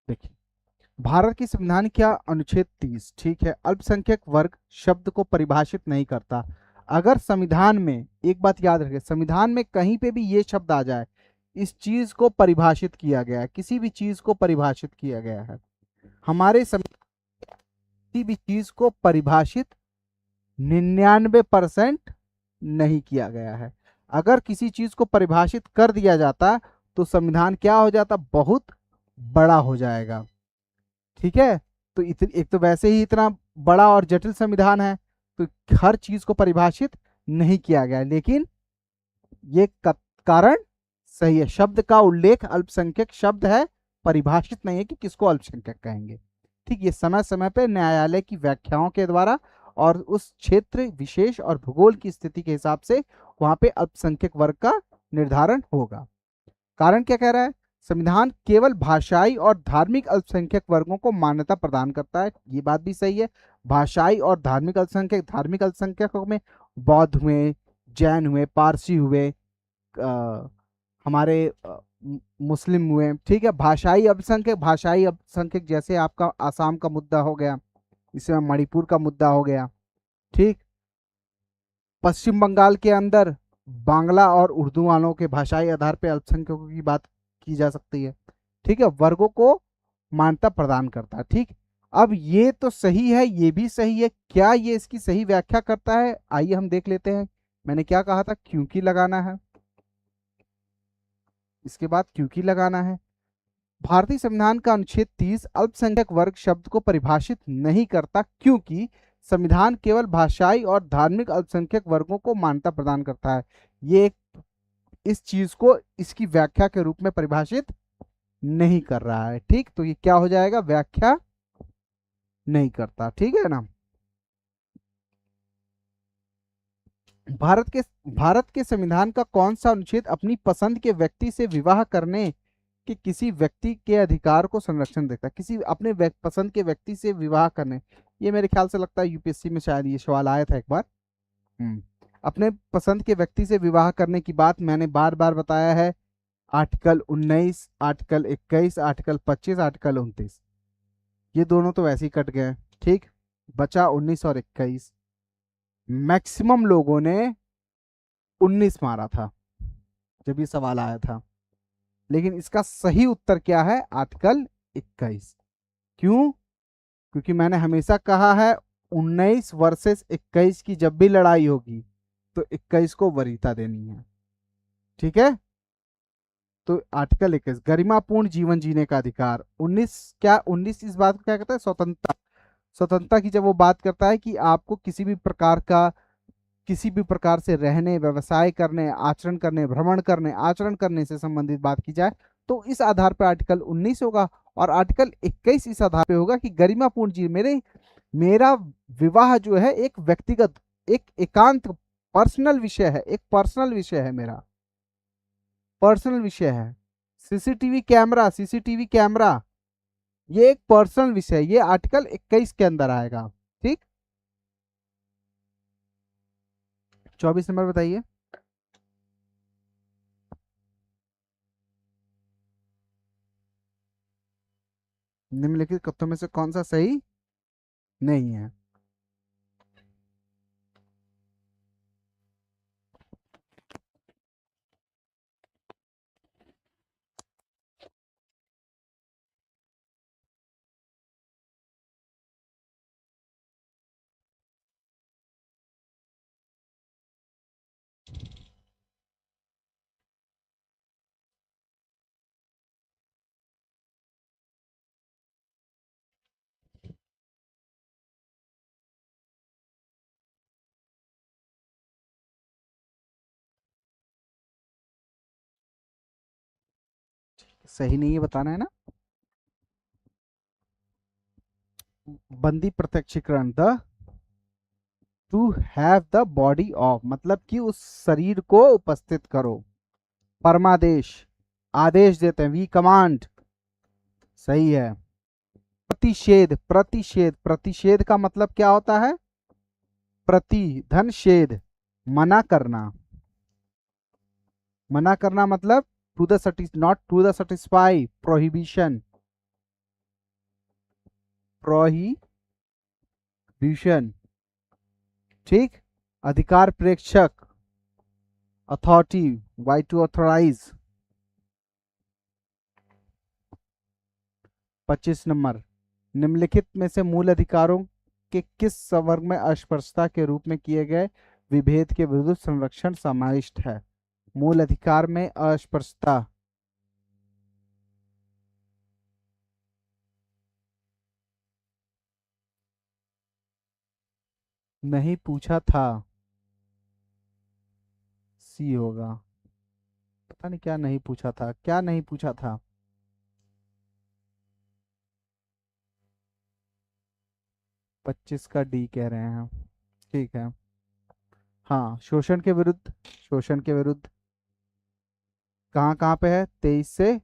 देखिए, भारत की संविधान क्या अनुच्छेद 30, ठीक है, अल्पसंख्यक वर्ग शब्द को परिभाषित नहीं करता। अगर संविधान में, एक बात याद रखें, संविधान में कहीं पे भी ये शब्द आ जाए, इस चीज को परिभाषित किया गया है, किसी भी चीज को परिभाषित किया गया है। हमारे किसी भी चीज को परिभाषित 99% नहीं किया गया है। अगर किसी चीज को परिभाषित कर दिया जाता तो संविधान क्या हो जाता? बहुत बड़ा हो जाएगा। ठीक है। तो एक तो वैसे ही इतना बड़ा और जटिल संविधान है, तो हर चीज को परिभाषित नहीं किया गया, लेकिन ये कारण सही है। शब्द का उल्लेख अल्पसंख्यक शब्द है, परिभाषित नहीं है कि किसको अल्पसंख्यक कहेंगे। ठीक, ये समय समय पे न्यायालय की व्याख्याओं के द्वारा और उस क्षेत्र विशेष और भूगोल की स्थिति के हिसाब से वहां पे अल्पसंख्यक वर्ग का निर्धारण होगा। कारण क्या कह रहा है? संविधान केवल भाषाई और धार्मिक अल्पसंख्यक वर्गों को मान्यता प्रदान करता है, ये बात भी सही है। भाषाई और धार्मिक अल्पसंख्यकों में बौद्ध हुए, जैन हुए, पारसी हुए, हमारे मुस्लिम हुए। ठीक है। भाषाई अल्पसंख्यक जैसे आपका आसाम का मुद्दा हो गया, इसमें मणिपुर का मुद्दा हो गया। ठीक। पश्चिम बंगाल के अंदर बांग्ला और उर्दू वालों के भाषाई आधार पर अल्पसंख्यकों की बात की जा सकती है। ठीक है। वर्गों को मान्यता प्रदान करता है। ठीक। अब ये तो सही है, ये भी सही है, क्या ये इसकी सही व्याख्या करता है? आइए हम देख लेते हैं। मैंने क्या कहा था? क्योंकि लगाना है, इसके बाद क्योंकि लगाना है। भारतीय संविधान का अनुच्छेद 30 अल्पसंख्यक वर्ग शब्द को परिभाषित नहीं करता, क्योंकि संविधान केवल भाषाई और धार्मिक अल्पसंख्यक वर्गों को मान्यता प्रदान करता है। ये इस चीज को इसकी व्याख्या के रूप में परिभाषित नहीं कर रहा है। ठीक, तो ये क्या हो जाएगा? व्याख्या नहीं करता, ठीक है ना। भारत के भारत के संविधान का कौन सा अनुच्छेद अपनी पसंद के व्यक्ति से विवाह करने कि किसी व्यक्ति के अधिकार को संरक्षण देता है? किसी अपने पसंद के व्यक्ति से विवाह करने, ये मेरे ख्याल से लगता है यूपीएससी में शायद ये सवाल आया था एक बार। हम्म अपने पसंद के व्यक्ति से विवाह करने की बात मैंने बार बार बताया है। आर्टिकल 19, आर्टिकल 21, आर्टिकल 25, आर्टिकल 29, ये दोनों तो वैसे ही कट गए, ठीक। बचा 19 और 21। मैक्सिमम लोगों ने 19 मारा था जब ये सवाल आया था, लेकिन इसका सही उत्तर क्या है? आर्टिकल 21। क्यों? क्योंकि मैंने हमेशा कहा है 19 वर्सेस 21 की जब भी लड़ाई होगी तो 21 को वरीयता देनी है, ठीक है। तो आर्टिकल 21 गरिमापूर्ण जीवन जीने का अधिकार। 19 क्या, 19 इस बात को क्या कहता है? स्वतंत्रता। स्वतंत्रता की जब वो बात करता है कि आपको किसी भी प्रकार से रहने, व्यवसाय करने, आचरण करने, भ्रमण करने, आचरण करने से संबंधित बात की जाए तो इस आधार पर आर्टिकल 19 होगा, और आर्टिकल 21 इस आधार पर होगा कि गरिमापूर्ण जीवन, मेरा विवाह जो है एक व्यक्तिगत, एक एकांत पर्सनल विषय है, एक पर्सनल विषय है, मेरा पर्सनल विषय है। सीसीटीवी कैमरा ये एक पर्सनल विषय है, ये आर्टिकल 21 के अंदर आएगा, ठीक। 24 नंबर बताइए। निम्नलिखित कथनों में से कौन सा सही नहीं है? सही नहीं है बताना है ना। बंदी प्रत्यक्षीकरण, the to have the body of, मतलब कि उस शरीर को उपस्थित करो। परमादेश, आदेश देते हैं, वी कमांड, सही है। प्रतिषेध, प्रतिषेध, प्रतिषेध का मतलब क्या होता है? प्रति धन शेध, मना करना। मना करना मतलब to the not to the satisfy, prohibition, prohibition, ठीक। अधिकार प्रेक्षक, authority, why to authorise. 25 number, निम्नलिखित में से मूल अधिकारों के किस संवर्ग में अस्पृश्यता के रूप में किए गए विभेद के विरुद्ध संरक्षण समाविष्ट है? मूल अधिकार में अस्पृश्यता। नहीं पूछा था, सी होगा। पता नहीं क्या नहीं पूछा था, क्या नहीं पूछा था। 25 का डी कह रहे हैं, ठीक है। हाँ, शोषण के विरुद्ध, शोषण के विरुद्ध कहाँ कहाँ पे है? 23 से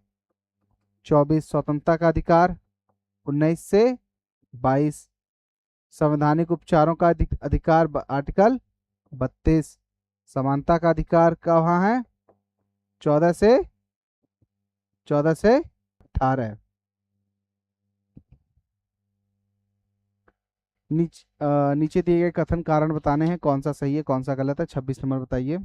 24 स्वतंत्रता का अधिकार, 19 से 22 संवैधानिक उपचारों का अधिकार, आर्टिकल 32 समानता का अधिकार कहाँ है? 14 से 18। नीचे दिए गए कथन कारण बताने हैं, कौन सा सही है कौन सा गलत है। 26 नंबर बताइए।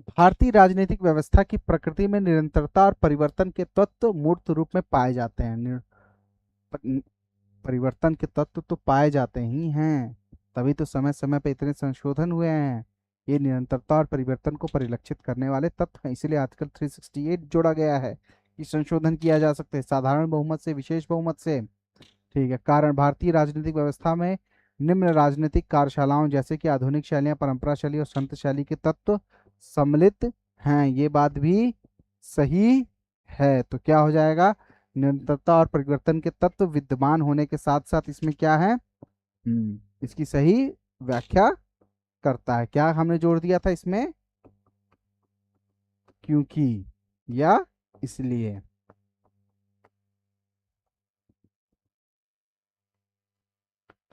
भारतीय राजनीतिक व्यवस्था की प्रकृति में निरंतरता और परिवर्तन के तत्व मूर्त रूप में पाए जाते हैं। पर- परिवर्तन के तत्व तो पाए जाते ही हैं, तभी तो समय समय पे इतने संशोधन हुए हैं। ये निरंतरता और परिवर्तन को परिलक्षित करने वाले तत्व हैं, इसीलिए आर्टिकल 368 जोड़ा गया है कि संशोधन किया जा सकते हैं साधारण बहुमत से, विशेष बहुमत से। ठीक है। कारण, भारतीय राजनीतिक व्यवस्था में निम्न राजनीतिक कार्यशालाओं जैसे कि आधुनिक शैलियां, परंपरा शैली और संत शैली के तत्व सम्मिलित हैं। ये बात भी सही है। तो क्या हो जाएगा, निरंतरता और परिवर्तन के तत्व विद्यमान होने के साथ साथ इसमें क्या है, इसकी सही व्याख्या करता है। क्या हमने जोड़ दिया था इसमें, क्योंकि या इसलिए।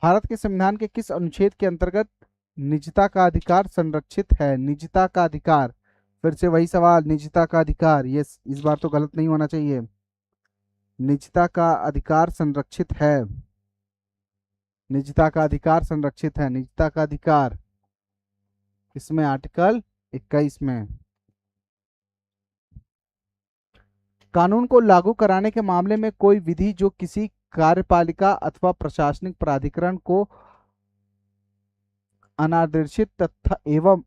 भारत के संविधान के किस अनुच्छेद के अंतर्गत निजता का अधिकार संरक्षित है? निजता का अधिकार, फिर से वही सवाल, निजता का अधिकार, ये इस बार तो गलत नहीं होना चाहिए। निजता का अधिकार संरक्षित है, निजता का अधिकार संरक्षित है, निजता का अधिकार इसमें आर्टिकल 21 में। कानून को लागू कराने के मामले में कोई विधि जो किसी कार्यपालिका अथवा प्रशासनिक प्राधिकरण को अनादेशित तथा एवं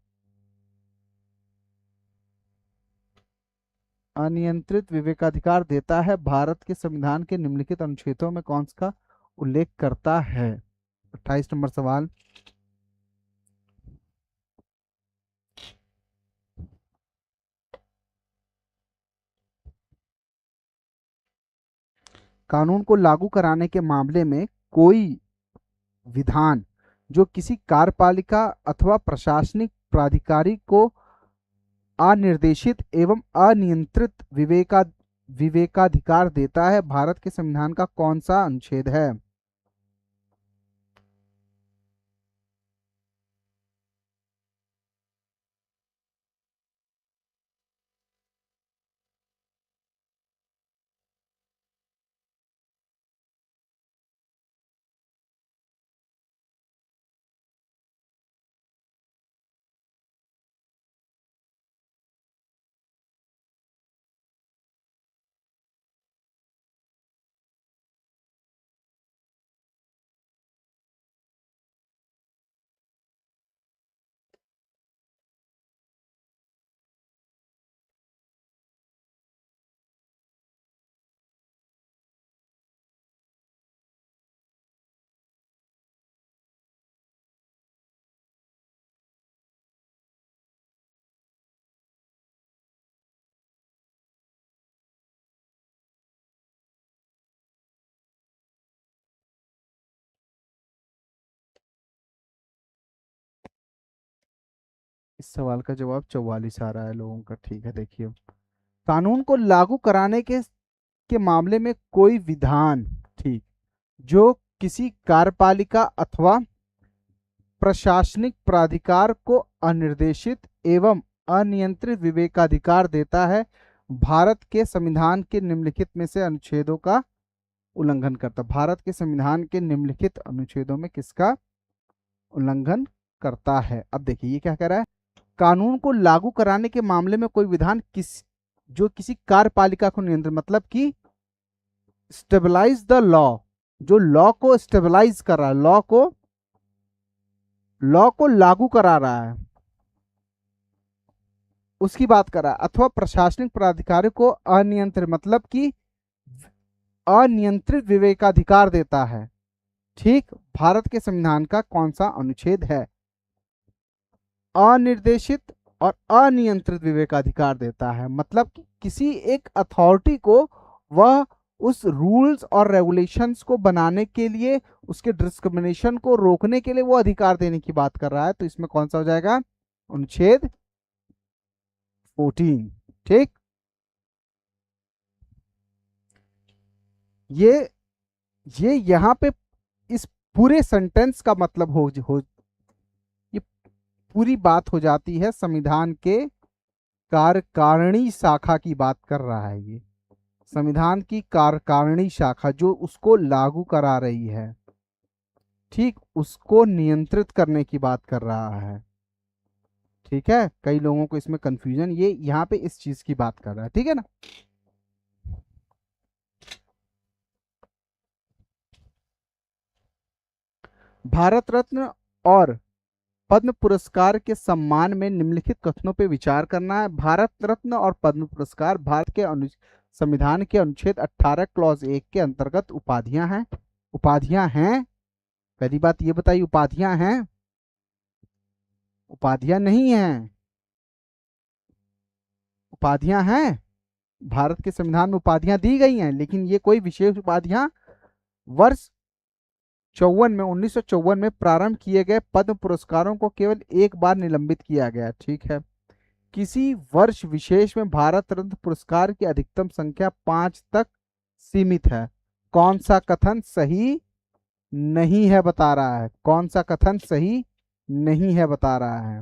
अनियंत्रित विवेकाधिकार देता है, भारत के संविधान के निम्नलिखित अनुच्छेदों में कौन सा उल्लेख करता है? 28 नंबर सवाल। कानून को लागू कराने के मामले में कोई विधान जो किसी कार्यपालिका अथवा प्रशासनिक प्राधिकारी को अनिर्देशित एवं अनियंत्रित विवेकाधिकार देता है, भारत के संविधान का कौन सा अनुच्छेद है? इस सवाल का जवाब 44 आ रहा है लोगों का। ठीक है, देखिए, कानून को लागू कराने के मामले में कोई विधान, ठीक, जो किसी कार्यपालिका अथवा प्रशासनिक प्राधिकार को अनिर्देशित एवं अनियंत्रित विवेकाधिकार देता है, भारत के संविधान के निम्नलिखित में से अनुच्छेदों का उल्लंघन करता। भारत के संविधान के निम्नलिखित अनुच्छेदों में किसका उल्लंघन करता है? अब देखिए ये क्या कह रहा है, कानून को लागू कराने के मामले में कोई विधान जो किसी कार्यपालिका को नियंत्रित, मतलब कि स्टेबलाइज द लॉ, जो लॉ को स्टेबलाइज कर रहा है, लॉ को लागू करा रहा है, उसकी बात कर रहा है, अथवा प्रशासनिक प्राधिकारी को अनियंत्रित, मतलब कि अनियंत्रित विवेकाधिकार देता है। ठीक, भारत के संविधान का कौन सा अनुच्छेद है? अनिर्देशित और अनियंत्रित विवेकाधिकार देता है, मतलब कि किसी एक अथॉरिटी को वह उस रूल्स और रेगुलेशंस को बनाने के लिए, उसके डिस्क्रिमिनेशन को रोकने के लिए वो अधिकार देने की बात कर रहा है। तो इसमें कौन सा हो जाएगा, अनुच्छेद 14। ठीक, ये यहां पे इस पूरे सेंटेंस का मतलब ये पूरी बात हो जाती है संविधान के कार्यकारिणी शाखा की बात कर रहा है। ये संविधान की कार्यकारिणी शाखा जो उसको लागू करा रही है, ठीक, उसको नियंत्रित करने की बात कर रहा है। ठीक है, कई लोगों को इसमें कंफ्यूजन, ये यहाँ पे इस चीज की बात कर रहा है। ठीक है ना। भारत रत्न और पद्म पुरस्कार के सम्मान में निम्नलिखित कथनों पर विचार करना है। भारत रत्न और पद्म पुरस्कार भारत के संविधान के अनुच्छेद 18 क्लॉज 1 के अंतर्गत उपाधियां हैं। उपाधियां हैं। पहली बात ये बताइए, उपाधियां हैं? उपाधियां नहीं हैं, उपाधियां हैं। भारत के संविधान में उपाधियां दी गई हैं, लेकिन ये कोई विशेष उपाधियां वर्ष 1954 में प्रारंभ किए गए पद्म पुरस्कारों को केवल एक बार निलंबित किया गया। ठीक है। किसी वर्ष विशेष में भारत रत्न पुरस्कार की अधिकतम संख्या 5 तक सीमित है। कौन सा कथन सही नहीं है बता रहा है? कौन सा कथन सही नहीं है बता रहा है?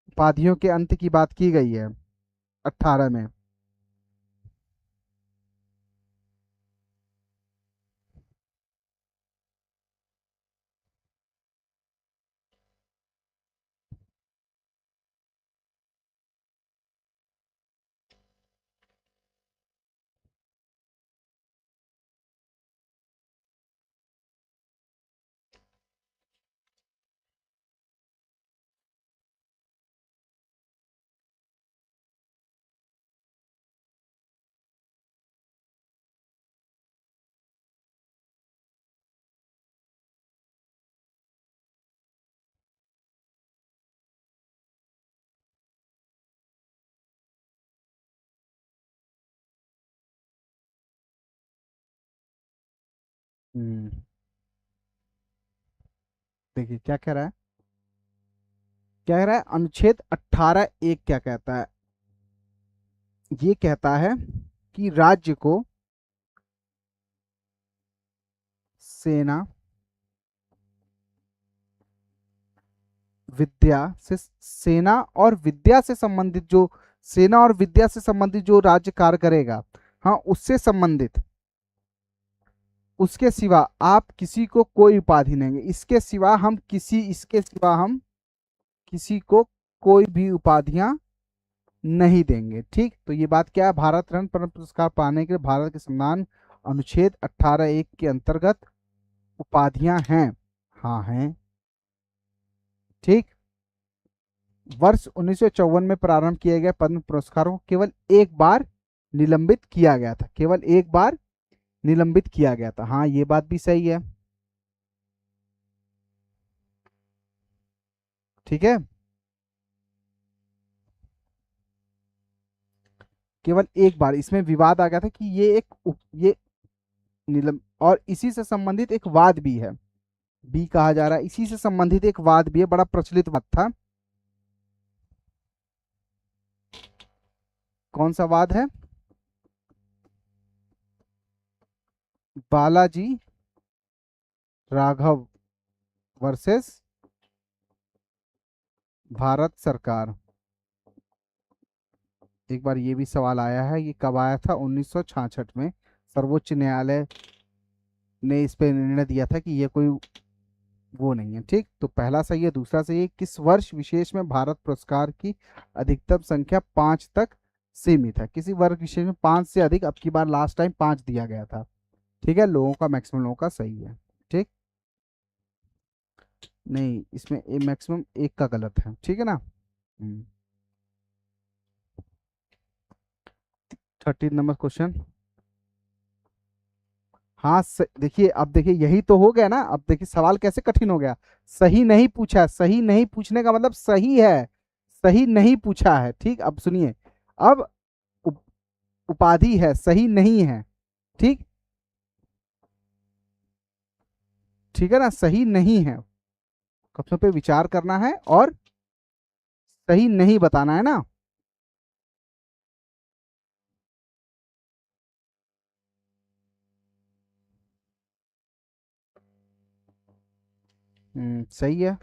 उपाधियों के अंत की बात की गई है 18 में। हम्म, देखिए क्या कह रहा है। क्या कह रहा है? अनुच्छेद 18 एक क्या कहता है? ये कहता है कि राज्य को सेना, सेना और विद्या से संबंधित जो सेना और विद्या से संबंधित जो राज्य कार्य करेगा, हाँ, उससे संबंधित, उसके सिवा आप किसी को कोई उपाधि नहीं देंगे। इसके सिवा हम किसी को कोई भी उपाधियां नहीं देंगे। ठीक, तो ये बात क्या है? भारत रत्न पद्म पुरस्कार पाने के लिए भारत के संविधान अनुच्छेद 18 एक के अंतर्गत उपाधियां हैं। हाँ हैं। ठीक। वर्ष 1954 में प्रारंभ किए गए पद्म पुरस्कारों को केवल एक बार निलंबित किया गया था। केवल एक बार निलंबित किया गया था। हाँ, ये बात भी सही है। ठीक है। केवल एक बार इसमें विवाद आ गया था कि ये निलंब, और इसी से संबंधित एक वाद भी है। बी कहा जा रहा है, इसी से संबंधित एक वाद भी है, बड़ा प्रचलित वाद था। कौन सा वाद है? बालाजी राघव वर्सेस भारत सरकार। एक बार ये भी सवाल आया है, ये कब आया था? 1966 में सर्वोच्च न्यायालय ने इस पे निर्णय दिया था कि ये कोई वो नहीं है। ठीक, तो पहला सही है। दूसरा सही है, किस वर्ष विशेष में भारत पुरस्कार की अधिकतम संख्या 5 तक सीमित है? किसी वर्ग विशेष में 5 से अधिक, अब की बार लास्ट टाइम 5 दिया गया था। ठीक है, लोगों का, मैक्सिमम लोगों का सही है। ठीक, नहीं, इसमें मैक्सिमम एक का गलत है। ठीक है ना। 13 नंबर क्वेश्चन। हाँ, देखिए, अब देखिए यही तो हो गया ना। अब देखिए सवाल कैसे कठिन हो गया। सही नहीं पूछा, सही नहीं पूछने का मतलब सही है, सही नहीं पूछा है। ठीक, अब सुनिए। अब उप, उपाधि है, सही नहीं है। ठीक, ठीक है ना, सही नहीं है। कथनों पे विचार करना है और सही नहीं बताना है ना। सही है।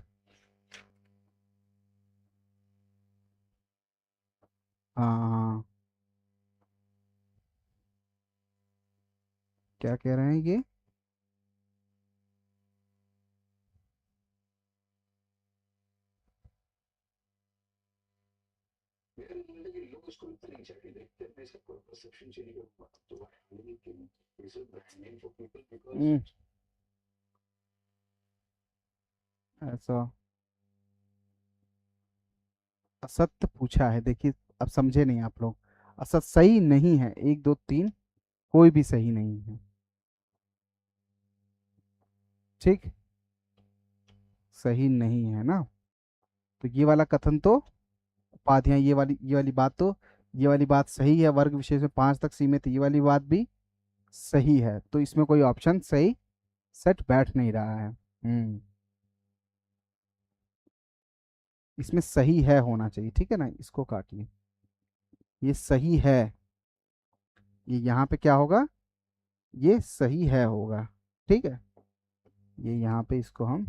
हाँ हाँ। क्या कह रहे हैं ये? हम्म, ऐसा असत्य पूछा है, देखिए अब समझे नहीं आप लोग। असत सही नहीं है, एक दो तीन, कोई भी सही नहीं है। ठीक, सही नहीं है ना। तो ये वाला कथन तो, उपाधियां, ये वाली बात तो, ये वाली बात सही है, वर्ग विशेष में 5 तक सीमित है, ये वाली बात भी सही है। तो इसमें कोई ऑप्शन सही सेट बैठ नहीं रहा है। इसमें सही है होना चाहिए, ठीक है ना, इसको काटिए। ये सही है, ये यहाँ पे क्या होगा, ये सही है होगा। ठीक है, ये यहाँ पे इसको हम,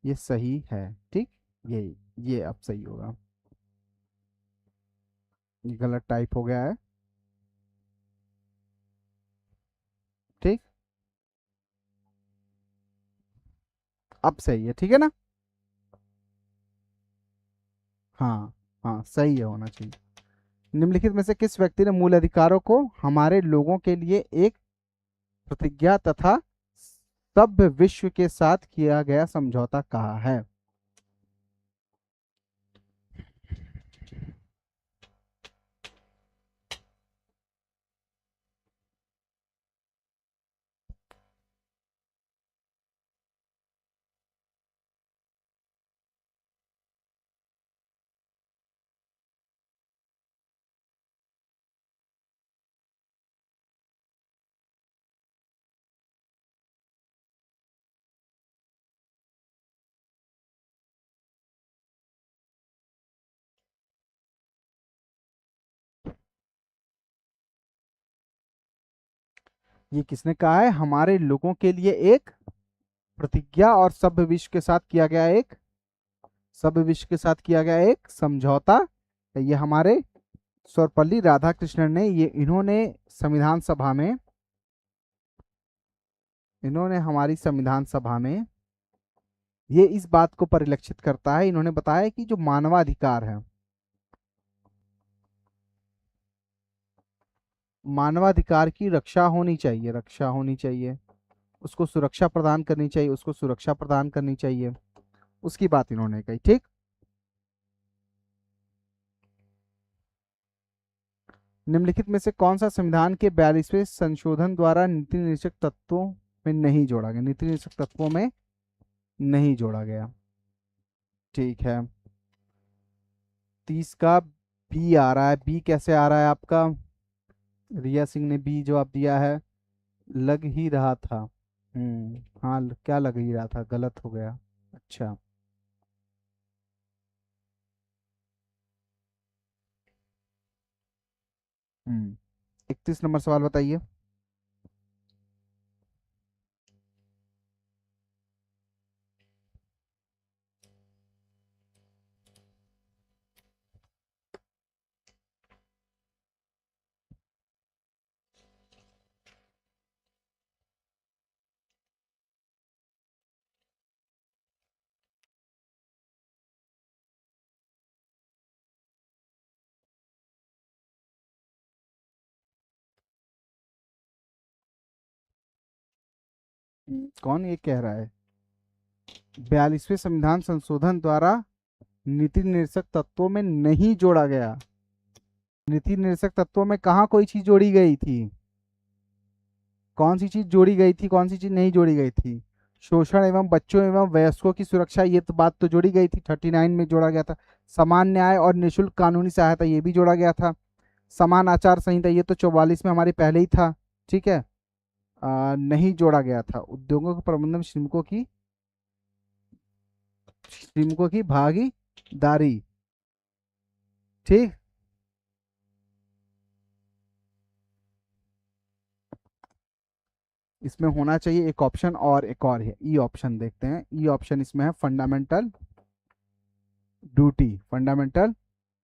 ये सही है। ठीक, ये ये अब सही होगा। ये गलत टाइप हो गया है। ठीक, अब सही है, ठीक है ना। हाँ, हाँ सही है होना चाहिए। निम्नलिखित में से किस व्यक्ति ने मूल अधिकारों को हमारे लोगों के लिए एक प्रतिज्ञा तथा सभ्य विश्व के साथ किया गया समझौता कहा है? ये किसने कहा है, हमारे लोगों के लिए एक प्रतिज्ञा और सभ्य विश्व के साथ किया गया एक, सभ्य विश्व के साथ किया गया एक समझौता? ये हमारे सर्वपल्ली राधाकृष्णन ने, ये इन्होंने संविधान सभा में, इन्होंने हमारी संविधान सभा में ये इस बात को परिलक्षित करता है। इन्होंने बताया कि जो मानवाधिकार है, मानवाधिकार की रक्षा होनी चाहिए, रक्षा होनी चाहिए, उसको सुरक्षा प्रदान करनी चाहिए, उसको सुरक्षा प्रदान करनी चाहिए, उसकी बात इन्होंने कही। ठीक, निम्नलिखित में से कौन सा संविधान के 42वें संशोधन द्वारा नीति निर्देशक तत्वों में नहीं जोड़ा गया, नीति निर्देशक तत्वों में नहीं जोड़ा गया? ठीक है, 30 का बी आ रहा है। बी कैसे आ रहा है आपका? रिया सिंह ने बी जवाब दिया है। लग ही रहा था। हाँ, क्या लग ही रहा था, गलत हो गया। अच्छा। 31 नंबर सवाल बताइए। कौन ये कह रहा है 42वें संविधान संशोधन द्वारा नीति निर्देशक तत्वों में नहीं जोड़ा गया? नीति निर्देशक तत्वों में कहाँ कोई चीज जोड़ी गई थी? कौन सी चीज जोड़ी गई थी, कौन सी चीज नहीं जोड़ी गई थी? शोषण एवं बच्चों एवं वयस्कों की सुरक्षा, ये तो बात तो जोड़ी गई थी, 39 में जोड़ा गया था। समान न्याय और निःशुल्क कानूनी सहायता, ये भी जोड़ा गया था। समान आचार संहिता, ये तो 44 में हमारे पहले ही था। ठीक है, नहीं जोड़ा गया था उद्योगों के प्रबंधन में श्रमिकों की भागीदारी। ठीक, इसमें होना चाहिए एक ऑप्शन, और एक और है ई ऑप्शन, देखते हैं। ई ऑप्शन इसमें है फंडामेंटल ड्यूटी, फंडामेंटल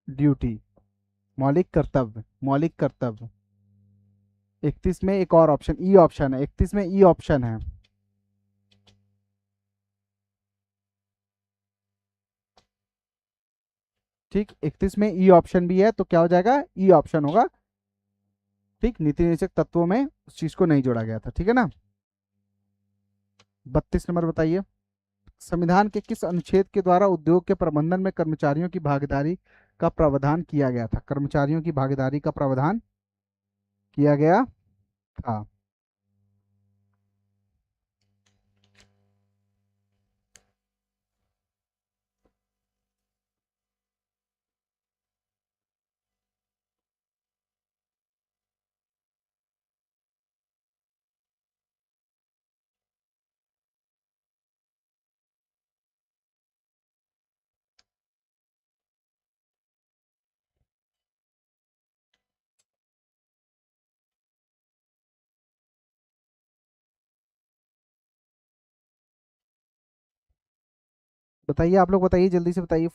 ड्यूटी, मौलिक कर्तव्य, मौलिक कर्तव्य। 31 में एक और ऑप्शन ई ऑप्शन है, 31 में ई ऑप्शन है। ठीक, 31 में ई ऑप्शन भी है, तो क्या हो जाएगा, ई ऑप्शन होगा। ठीक, नीति निषेध तत्वों में उस चीज को नहीं जोड़ा गया था, ठीक है ना। 32 नंबर बताइए। संविधान के किस अनुच्छेद के द्वारा उद्योग के प्रबंधन में कर्मचारियों की भागीदारी का प्रावधान किया गया था? कर्मचारियों की भागीदारी का प्रावधान किया गया था। बताइए, आप लोग बताइए, जल्दी से बताइए।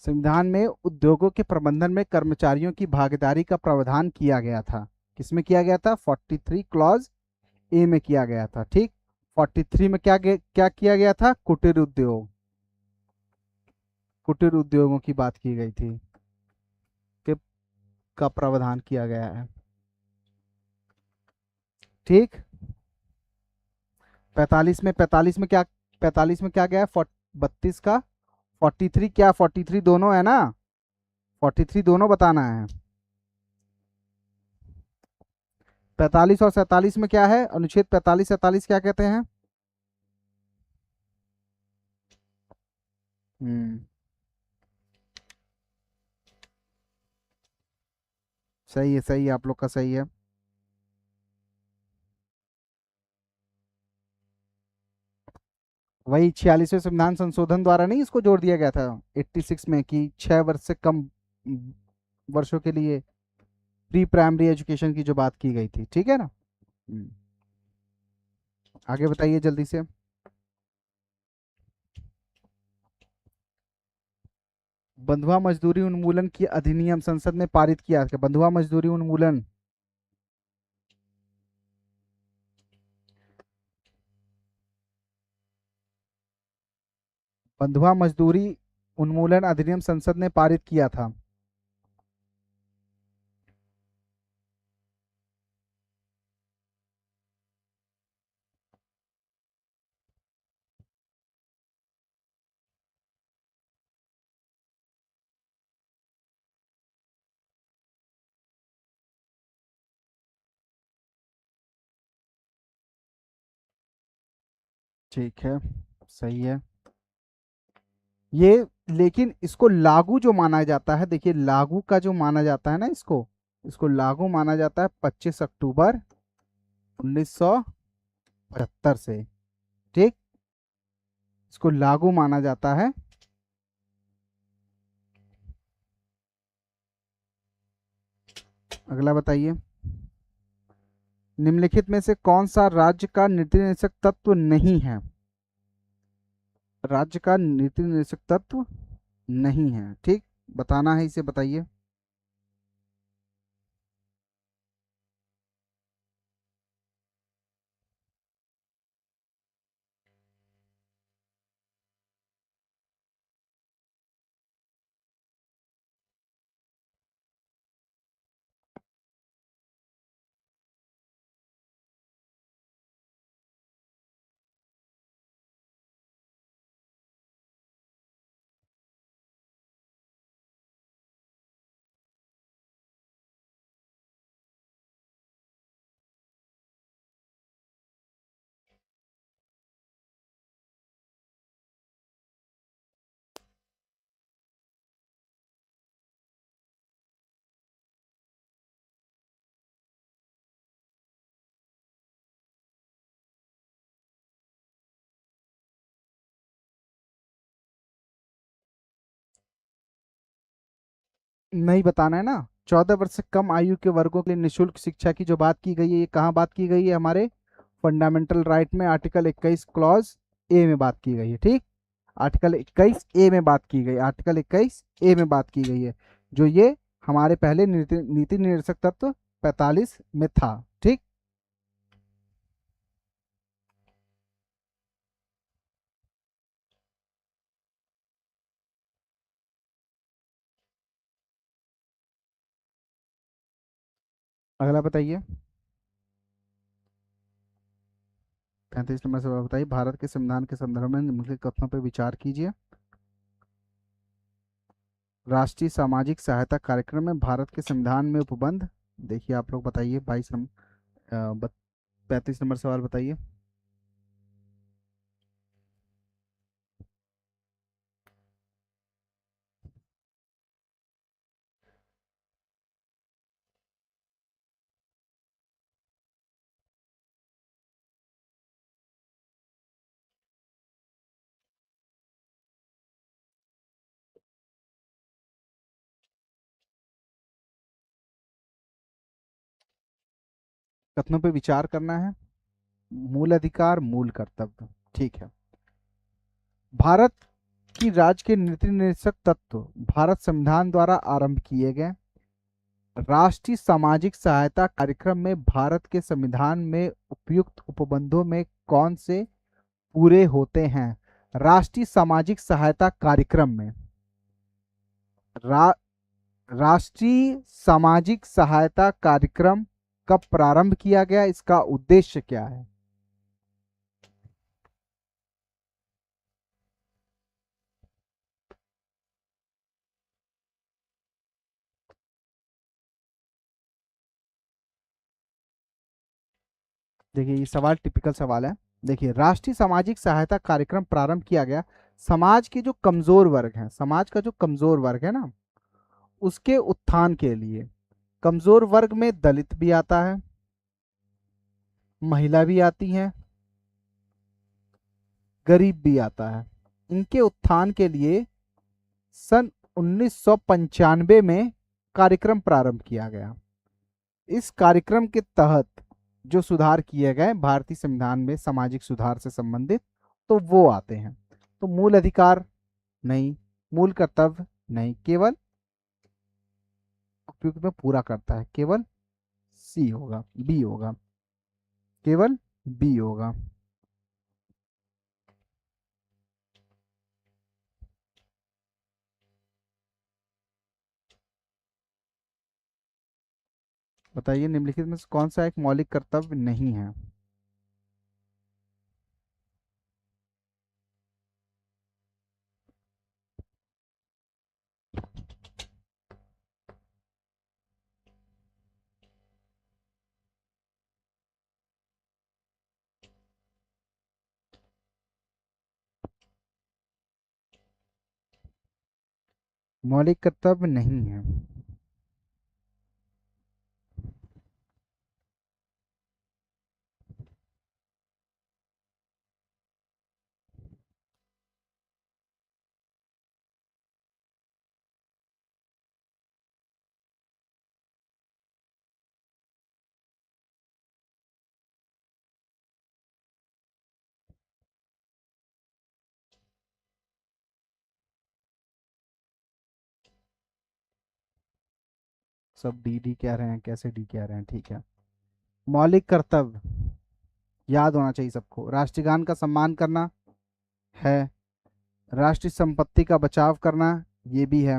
संविधान में उद्योगों के प्रबंधन में कर्मचारियों की भागीदारी का प्रावधान किया गया था। किसमें किया गया था? 43 क्लॉज ए में किया गया था। ठीक। 43 में क्या किया गया था? कुटीर उद्योग, कुटीर उद्योगों की बात की गई थी कि का प्रावधान किया गया है। ठीक। 45 में क्या गया है? 32 का 43, क्या 43 दोनों है ना? 43 दोनों बताना है। 45 और 47 में क्या है? अनुच्छेद 45 47 क्या कहते हैं? हम्म। सही है, सही है, आप लोग का सही है। वही 46वें संविधान संशोधन द्वारा नहीं इसको जोड़ दिया गया था 86 में, कि 6 वर्ष से कम वर्षों के लिए प्री प्राइमरी एजुकेशन की जो बात की गई थी। ठीक है ना? आगे बताइए जल्दी से। बंधुआ मजदूरी उन्मूलन की अधिनियम संसद ने पारित किया। बंधुआ मजदूरी उन्मूलन, बंधुआ मजदूरी उन्मूलन अधिनियम संसद ने पारित किया था। ठीक है, सही है ये। लेकिन इसको लागू जो माना जाता है, देखिए लागू का जो माना जाता है ना, इसको इसको लागू माना जाता है 25 अक्टूबर 1975 से। ठीक। इसको लागू माना जाता है। अगला बताइए। निम्नलिखित में से कौन सा राज्य का नीति निर्देशक तत्व नहीं है? राज्य का नीति निर्देशक तत्व नहीं है। ठीक। बताना है इसे, बताइए। नहीं बताना है ना? 14 वर्ष से कम आयु के वर्गों के लिए निशुल्क शिक्षा की जो बात की गई है, ये कहाँ बात की गई है? हमारे फंडामेंटल राइट में आर्टिकल 21 क्लॉज ए में बात की गई है। ठीक। आर्टिकल 21 ए में बात की गई, आर्टिकल 21 ए में बात की गई है। जो ये हमारे पहले नीति नीति निर्देशक तत्व 1945 में था। ठीक। अगला बताइए। 35 नंबर सवाल बताइए, भारत के संविधान के संदर्भ में निम्नलिखित कथनों पर विचार कीजिए। राष्ट्रीय सामाजिक सहायता कार्यक्रम में भारत के संविधान में उपबंध। देखिए आप लोग बताइए। 35 नंबर सवाल बताइए। कथनों पे विचार करना है। मूल अधिकार, मूल कर्तव्य। ठीक है। भारत की राज्य के नीति निर्देशक तत्व भारत संविधान द्वारा आरंभ किए गए। राष्ट्रीय सामाजिक सहायता कार्यक्रम में भारत के संविधान में उपयुक्त उपबंधों में कौन से पूरे होते हैं? राष्ट्रीय सामाजिक सहायता कार्यक्रम में रा, राष्ट्रीय सामाजिक सहायता कार्यक्रम कब प्रारंभ किया गया? इसका उद्देश्य क्या है? देखिए ये सवाल टिपिकल सवाल है। देखिए राष्ट्रीय सामाजिक सहायता कार्यक्रम प्रारंभ किया गया समाज के जो कमजोर वर्ग हैं, समाज का जो कमजोर वर्ग है ना, उसके उत्थान के लिए। कमजोर वर्ग में दलित भी आता है, महिला भी आती है, गरीब भी आता है। इनके उत्थान के लिए सन 1995 में कार्यक्रम प्रारंभ किया गया। इस कार्यक्रम के तहत जो सुधार किए गए भारतीय संविधान में सामाजिक सुधार से संबंधित, तो वो आते हैं। तो मूल अधिकार नहीं, मूल कर्तव्य नहीं, केवल उपयुक्त में पूरा करता है, केवल सी होगा, बी होगा, केवल बी होगा। बताइए निम्नलिखित में से कौन सा एक मौलिक कर्तव्य नहीं है? मौलिक कर्तव्य नहीं है। सब डी डी कह रहे हैं, कैसे डी कह रहे हैं? ठीक है। मौलिक कर्तव्य याद होना चाहिए सबको। राष्ट्रगान का सम्मान करना है, राष्ट्रीय संपत्ति का बचाव करना ये भी है,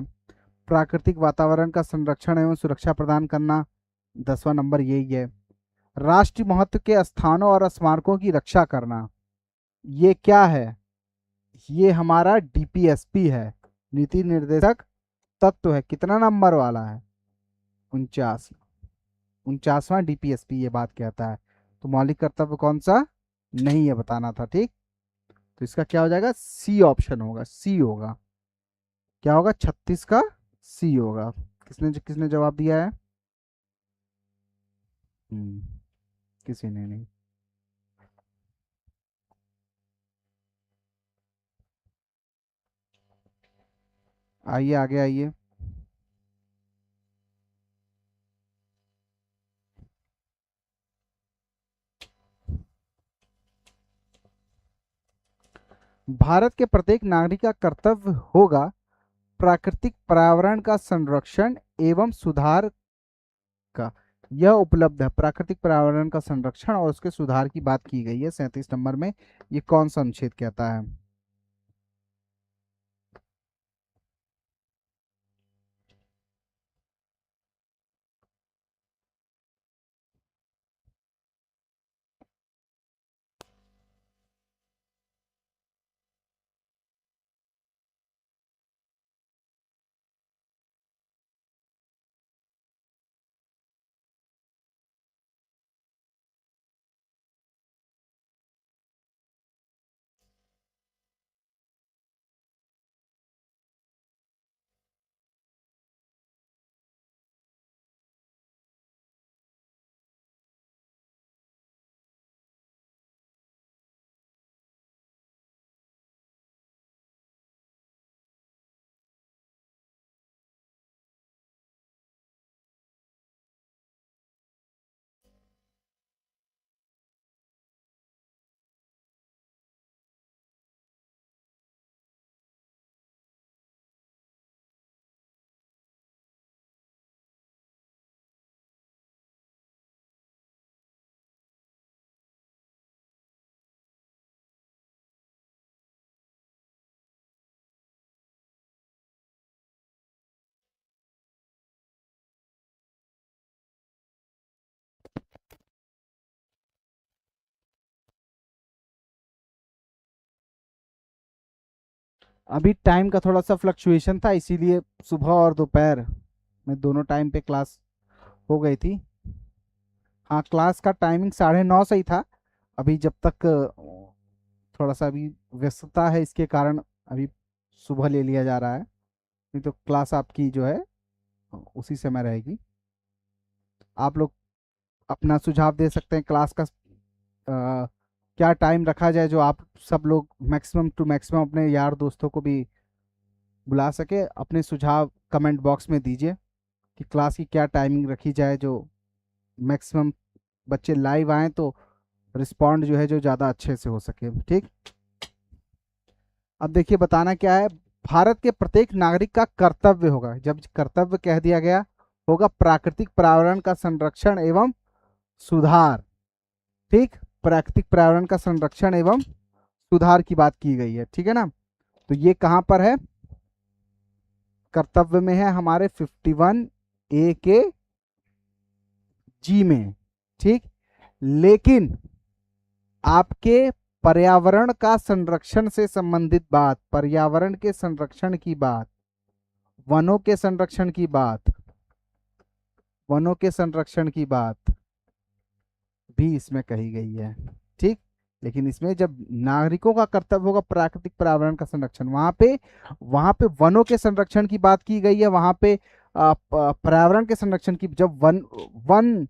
प्राकृतिक वातावरण का संरक्षण एवं सुरक्षा प्रदान करना 10वां नंबर यही है, राष्ट्रीय महत्व के स्थानों और स्मारकों की रक्षा करना ये क्या है? ये हमारा डीपीएसपी है, नीति निर्देशक तत्व है। कितना नंबर वाला है? 49। 49वां डीपीएसपी ये बात कहता है। तो मौलिक कर्तव्य कौन सा नहीं है बताना था। ठीक। तो इसका क्या हो जाएगा? सी ऑप्शन होगा, सी होगा। क्या होगा? 36 का सी होगा। किसने किसने जवाब दिया है? हम्म, किसी ने नहीं। आइए आगे आइए। भारत के प्रत्येक नागरिक का कर्तव्य होगा प्राकृतिक पर्यावरण का संरक्षण एवं सुधार का। यह उपलब्ध है। प्राकृतिक पर्यावरण का संरक्षण और उसके सुधार की बात की गई है 37 नंबर में। ये कौन सा अनुच्छेद कहता है? अभी टाइम का थोड़ा सा फ्लक्चुएशन था, इसीलिए सुबह और दोपहर में दोनों टाइम पे क्लास हो गई थी। हाँ, क्लास का टाइमिंग 9:30 से ही था। अभी जब तक थोड़ा सा अभी व्यस्तता है, इसके कारण अभी सुबह ले लिया जा रहा है। नहीं तो क्लास आपकी जो है उसी समय रहेगी। आप लोग अपना सुझाव दे सकते हैं क्लास का क्या टाइम रखा जाए, जो आप सब लोग मैक्सिमम टू मैक्सिमम अपने यार दोस्तों को भी बुला सके। अपने सुझाव कमेंट बॉक्स में दीजिए कि क्लास की क्या टाइमिंग रखी जाए, जो मैक्सिमम बच्चे लाइव आएँ तो रिस्पॉन्ड जो है जो ज़्यादा अच्छे से हो सके। ठीक। अब देखिए बताना क्या है। भारत के प्रत्येक नागरिक का कर्तव्य होगा, जब कर्तव्य कह दिया गया, होगा प्राकृतिक पर्यावरण का संरक्षण एवं सुधार। ठीक। प्राकृतिक पर्यावरण का संरक्षण एवं सुधार की बात की गई है, ठीक है ना। तो ये कहां पर है? कर्तव्य में है हमारे 51A के जी में। ठीक। लेकिन आपके पर्यावरण का संरक्षण से संबंधित बात, पर्यावरण के संरक्षण की बात, वनों के संरक्षण की बात, वनों के संरक्षण की बात भी इसमें कही गई है। ठीक। लेकिन इसमें जब नागरिकों का कर्तव्य होगा प्राकृतिक पर्यावरण का संरक्षण, वहां पे वनों के संरक्षण की बात की गई है। वहां पे पर्यावरण के संरक्षण की, जब वन वन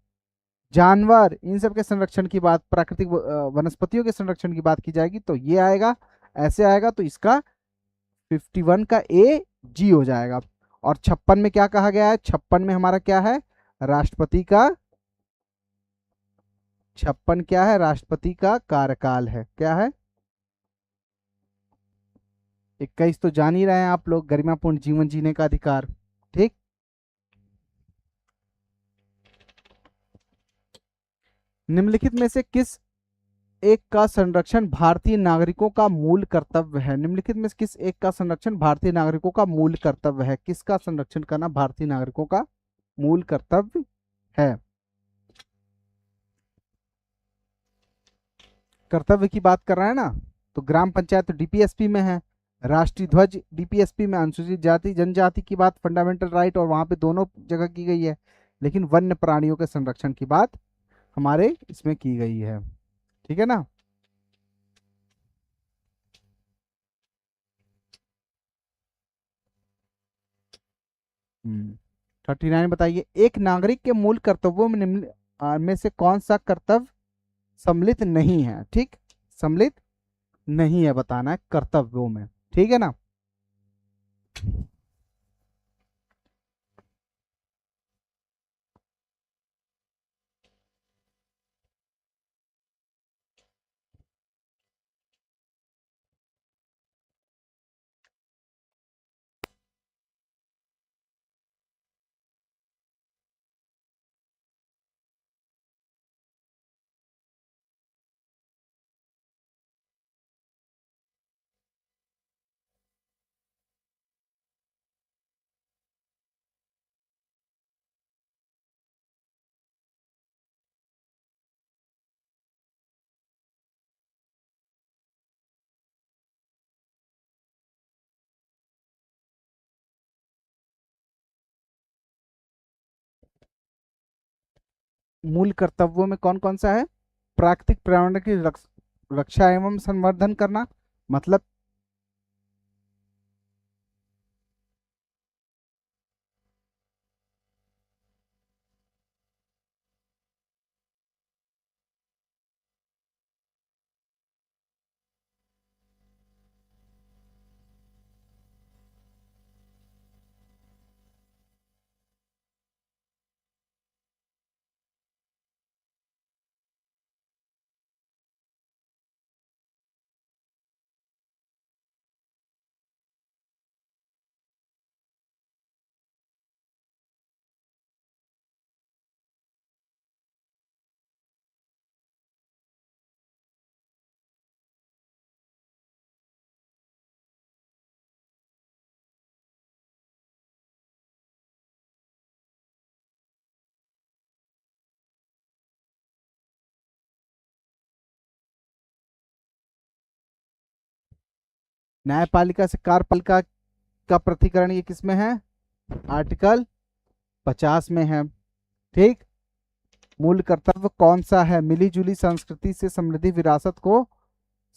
जानवर इन सब के संरक्षण की बात, प्राकृतिक वनस्पतियों के संरक्षण की बात की जाएगी, तो ये आएगा, ऐसे आएगा। तो इसका 51 का ए जी हो जाएगा। और 56 में क्या कहा गया है? 56 में हमारा क्या है? राष्ट्रपति का, 56 क्या है? राष्ट्रपति का कार्यकाल है। क्या है? 21 तो जान ही रहे हैं आप लोग, गरिमापूर्ण जीवन जीने का अधिकार। ठीक। निम्नलिखित में से किस एक का संरक्षण भारतीय नागरिकों का मूल कर्तव्य है? निम्नलिखित में से किस एक का संरक्षण भारतीय नागरिकों का मूल कर्तव्य है? किसका संरक्षण करना भारतीय नागरिकों का मूल कर्तव्य है? कर्तव्य की बात कर रहे हैं ना, तो ग्राम पंचायत तो डीपीएसपी में है, राष्ट्रीय ध्वज डीपीएसपी में, अनुसूचित जाति जनजाति की बात फंडामेंटल राइट और वहां पे दोनों जगह की गई है। लेकिन वन्य प्राणियों के संरक्षण की बात हमारे इसमें की गई है। ठीक है ना। 39 बताइए। एक नागरिक के मूल कर्तव्यों में निम्न में से कौन सा कर्तव्य सम्मिलित नहीं है? ठीक। सम्मिलित नहीं है बताना है कर्तव्यों में। ठीक है ना। मूल कर्तव्यों में कौन कौन सा है? प्राकृतिक पर्यावरण की रक्षा एवं संवर्धन करना, मतलब न्यायपालिका से कार्यपालिका का पृथक्करण ये किस में है? आर्टिकल 50 में है। ठीक। मूल कर्तव्य कौन सा है? मिली जुली संस्कृति से समृद्धि विरासत को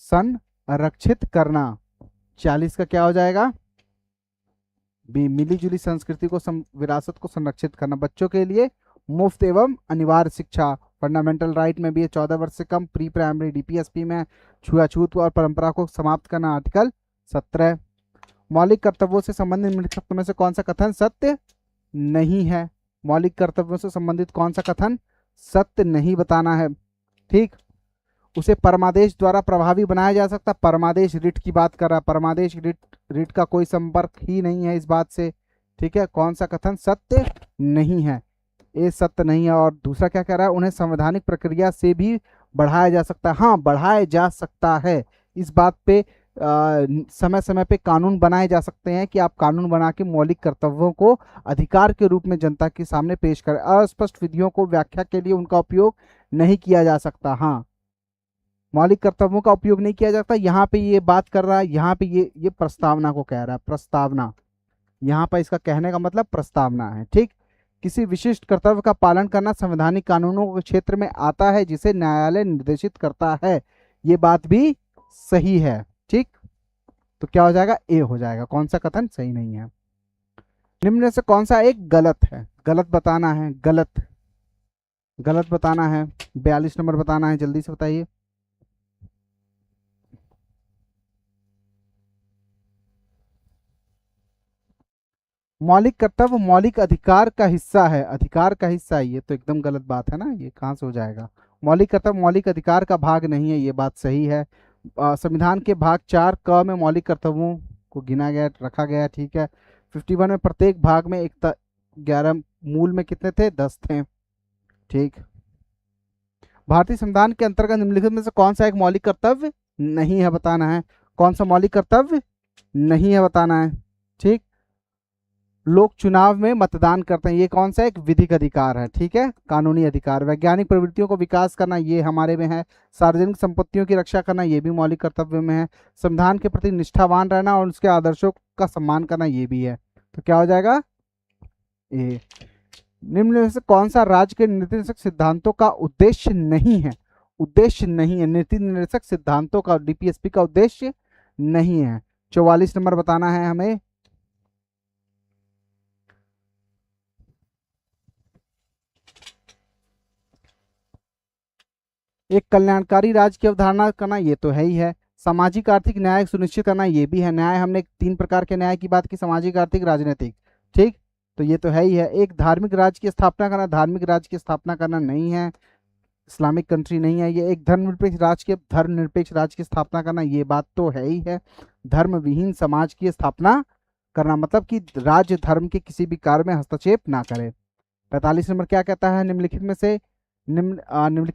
संरक्षित करना। 40 का क्या हो जाएगा? बी, मिली जुली संस्कृति को विरासत को संरक्षित करना। बच्चों के लिए मुफ्त एवं अनिवार्य शिक्षा, फंडामेंटल राइट में भी है। 14 वर्ष से कम, प्री प्राइमरी डीपीएसपी में छुआछूत और परंपरा को समाप्त करना, आर्टिकल 17। मौलिक कर्तव्यों से संबंधित निम्नलिखित शब्दों में से कौन सा कथन सत्य नहीं है? मौलिक कर्तव्यों से संबंधित कौन सा कथन सत्य नहीं बताना है? ठीक। उसे परमादेश द्वारा प्रभावी बनाया जा सकता। परमादेश रिट की बात कर रहा है, परमादेश रिट रिट का कोई संपर्क ही नहीं है इस बात से। ठीक है, कौन सा कथन सत्य नहीं है? ये सत्य नहीं है। और दूसरा क्या कह रहा है? उन्हें संवैधानिक प्रक्रिया से भी बढ़ाया जा सकता है। हाँ, बढ़ाया जा सकता है। इस बात पे समय समय पे कानून बनाए जा सकते हैं कि आप कानून बना के मौलिक कर्तव्यों को अधिकार के रूप में जनता के सामने पेश करें। अस्पष्ट विधियों को व्याख्या के लिए उनका उपयोग नहीं किया जा सकता। हाँ, मौलिक कर्तव्यों का उपयोग नहीं किया जाता। यहाँ पे ये बात कर रहा है, यहाँ पे ये प्रस्तावना को कह रहा है, प्रस्तावना। यहाँ पर इसका कहने का मतलब प्रस्तावना है। ठीक। किसी विशिष्ट कर्तव्य का पालन करना संवैधानिक कानूनों के क्षेत्र में आता है जिसे न्यायालय निर्देशित करता है। ये बात भी सही है। ठीक। तो क्या हो जाएगा? ए हो जाएगा। कौन सा कथन सही नहीं है? निम्न में से कौन सा एक गलत है? गलत बताना है, गलत। गलत बताना है। 42 नंबर बताना है, जल्दी से बताइए। मौलिक कर्तव्य मौलिक अधिकार का हिस्सा है। अधिकार का हिस्सा है, ये तो एकदम गलत बात है ना। ये कहाँ से हो जाएगा? मौलिक कर्तव्य मौलिक अधिकार का भाग नहीं है, ये बात सही है। संविधान के भाग 4 क में मौलिक कर्तव्यों को गिना गया, रखा गया। ठीक है। 51 में प्रत्येक भाग में 11, मूल में कितने थे? 10 थे। ठीक। भारतीय संविधान के अंतर्गत निम्नलिखित में से कौन सा एक मौलिक कर्तव्य नहीं है बताना है। कौन सा मौलिक कर्तव्य नहीं है बताना है। ठीक। लोग चुनाव में मतदान करते हैं, ये कौन सा एक विधिक अधिकार है। ठीक है, कानूनी अधिकार। वैज्ञानिक प्रवृत्तियों को विकास करना, ये हमारे में है। सार्वजनिक संपत्तियों की रक्षा करना, ये भी मौलिक कर्तव्य में है। संविधान के प्रति निष्ठावान रहना और उसके आदर्शों का सम्मान करना, ये भी है। तो क्या हो जाएगा? ए। निम्न में से कौन सा राज्य के नीति निर्देशक सिद्धांतों का उद्देश्य नहीं है? उद्देश्य नहीं है, नीति निर्देशक सिद्धांतों का, डीपीएसपी का उद्देश्य नहीं है। 44 नंबर बताना है हमें। एक कल्याणकारी राज्य की अवधारणा करना, ये तो है ही है। सामाजिक आर्थिक न्याय सुनिश्चित करना, ये भी है। न्याय हमने 3 प्रकार के न्याय की बात की, सामाजिक आर्थिक राजनीतिक। ठीक। तो ये तो है ही है। एक धार्मिक राज्य की स्थापना करना, धार्मिक राज्य की स्थापना करना नहीं है, इस्लामिक कंट्री नहीं है ये। एक धर्मनिरपेक्ष राज्य की स्थापना करना, ये बात तो है ही है। धर्म विहीन समाज की स्थापना करना, मतलब कि राज्य धर्म के किसी भी कार्य में हस्तक्षेप ना करे। 45 नंबर क्या कहता है? निम्नलिखित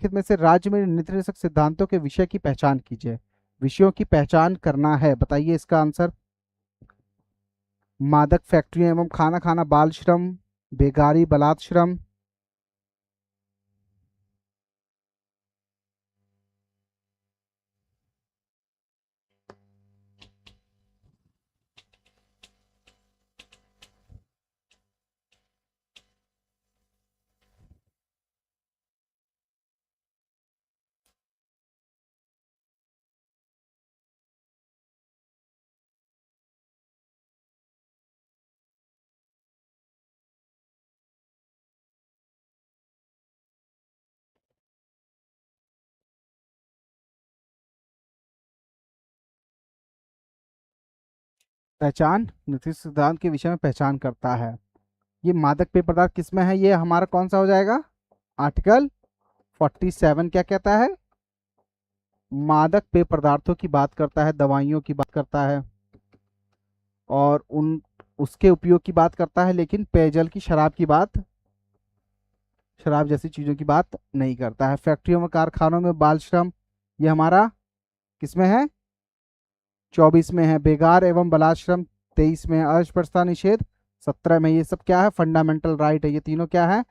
में से राज्य में नीति निर्देशक सिद्धांतों के विषय की पहचान कीजिए। विषयों की पहचान करना है, बताइए इसका आंसर। मादक फैक्ट्रियां एवं खाना खाना, बाल श्रम, बेगारी, बलात् श्रम। पहचान, नीति सिद्धांत के विषय में पहचान करता है। ये मादक पेय पदार्थ किसमें है, ये हमारा कौन सा हो जाएगा, आर्टिकल 47 क्या कहता है, मादक पेय पदार्थों की बात करता है, दवाइयों की बात करता है और उन उसके उपयोग की बात करता है, लेकिन पेयजल की, शराब की बात, शराब जैसी चीजों की बात नहीं करता है। फैक्ट्रियों में, कारखानों में बाल श्रम, ये हमारा किसमें है, 24 में है। बेगार एवं बलाश्रम 23 में है। अस्पृश्यता निषेध 17 में। ये सब क्या है, फंडामेंटल राइट है। ये तीनों क्या है,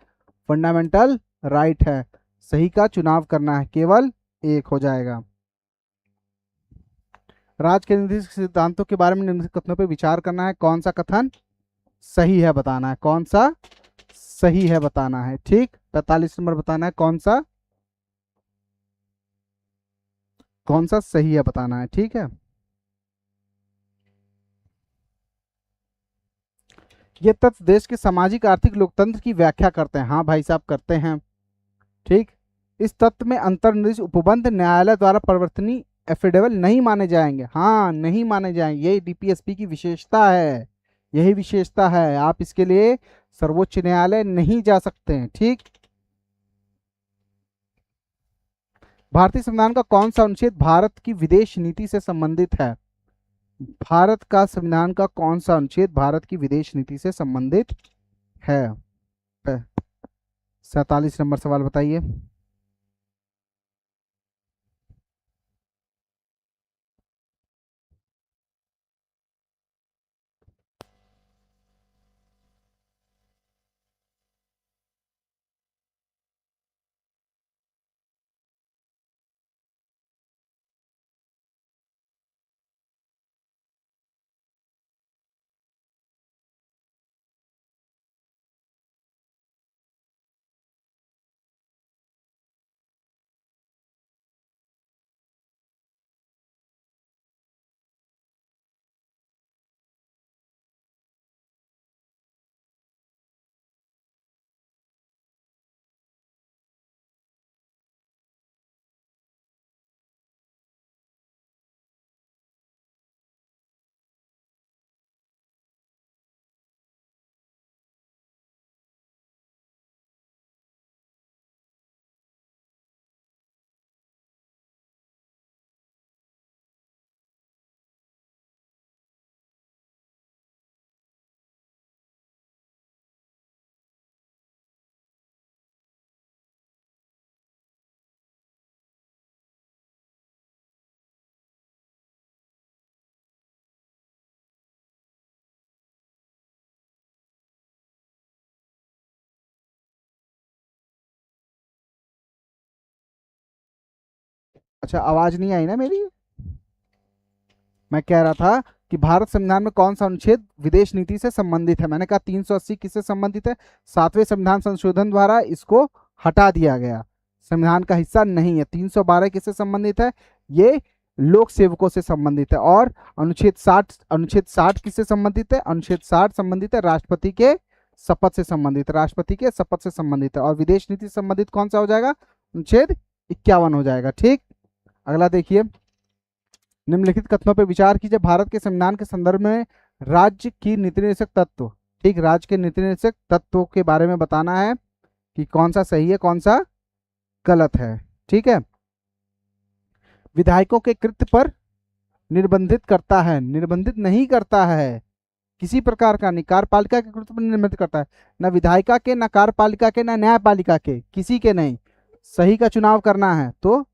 फंडामेंटल राइट है। सही का चुनाव करना है, केवल एक हो जाएगा। राज के नीति सिद्धांतों के बारे में निम्नलिखित कथनों पर विचार करना है। कौन सा कथन सही है बताना है, कौन सा सही है बताना है। ठीक, 45 नंबर बताना है कौन सा सही है बताना है। ठीक है, ये तत्व देश के सामाजिक आर्थिक लोकतंत्र की व्याख्या करते हैं। हाँ भाई साहब, करते हैं। ठीक, इस तत्व में अंतर्निहित उपबंध न्यायालय द्वारा परिवर्तनीय एफिडेबल नहीं माने जाएंगे। हाँ, नहीं माने जाएंगे, यही डीपीएसपी की विशेषता है, यही विशेषता है। आप इसके लिए सर्वोच्च न्यायालय नहीं जा सकते हैं। ठीक, भारतीय संविधान का कौन सा अनुच्छेद भारत की विदेश नीति से संबंधित है, भारत का संविधान का कौन सा अनुच्छेद भारत की विदेश नीति से संबंधित है। 47 नंबर सवाल बताइए। अच्छा, आवाज नहीं आई ना मेरी। मैं कह रहा था कि भारत संविधान में कौन सा अनुच्छेद विदेश नीति से संबंधित है। मैंने कहा 380 किससे संबंधित है, 7वें संविधान संशोधन द्वारा इसको हटा दिया गया, संविधान का हिस्सा नहीं है। 312 किससे संबंधित है, ये लोक सेवकों से संबंधित है। और अनुच्छेद 60 किससे संबंधित है, अनुच्छेद 60 संबंधित है राष्ट्रपति के शपथ से संबंधित, राष्ट्रपति के शपथ से संबंधित है। और विदेश नीति से संबंधित कौन सा हो जाएगा, अनुच्छेद 51 हो जाएगा। ठीक, अगला देखिए, निम्नलिखित कथनों पर विचार कीजिए। भारत के संविधान के संदर्भ में राज्य की नीति निर्देशक तत्व, ठीक, राज्य के नीति निर्देशक तत्वों के बारे में बताना है कि कौन सा सही है कौन सा गलत है। ठीक है, विधायकों के कृत्य पर निर्बंधित करता है, निर्बंधित नहीं करता है किसी प्रकार का, नहीं कार्यपालिका के कृत्य पर निर्बंधित करता है, ना विधायिका के, ना कार्यपालिका के, ना न्यायपालिका के, किसी के नहीं। सही का चुनाव करना है तो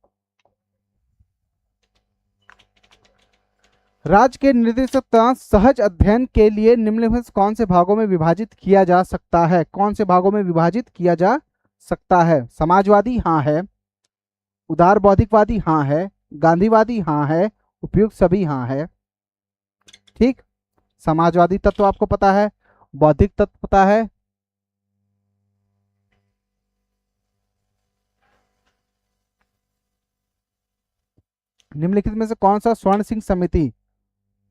राज्य के निर्देशकता सहज अध्ययन के लिए निम्नलिखित कौन से भागों में विभाजित किया जा सकता है, कौन से भागों में विभाजित किया जा सकता है। समाजवादी हाँ है, उदार बौद्धिकवादी हाँ है, गांधीवादी हाँ है, उपयुक्त सभी हाँ है। ठीक, समाजवादी तत्व आपको पता है, बौद्धिक तत्व पता है, निम्नलिखित में से कौन सा स्वर्ण सिंह समिति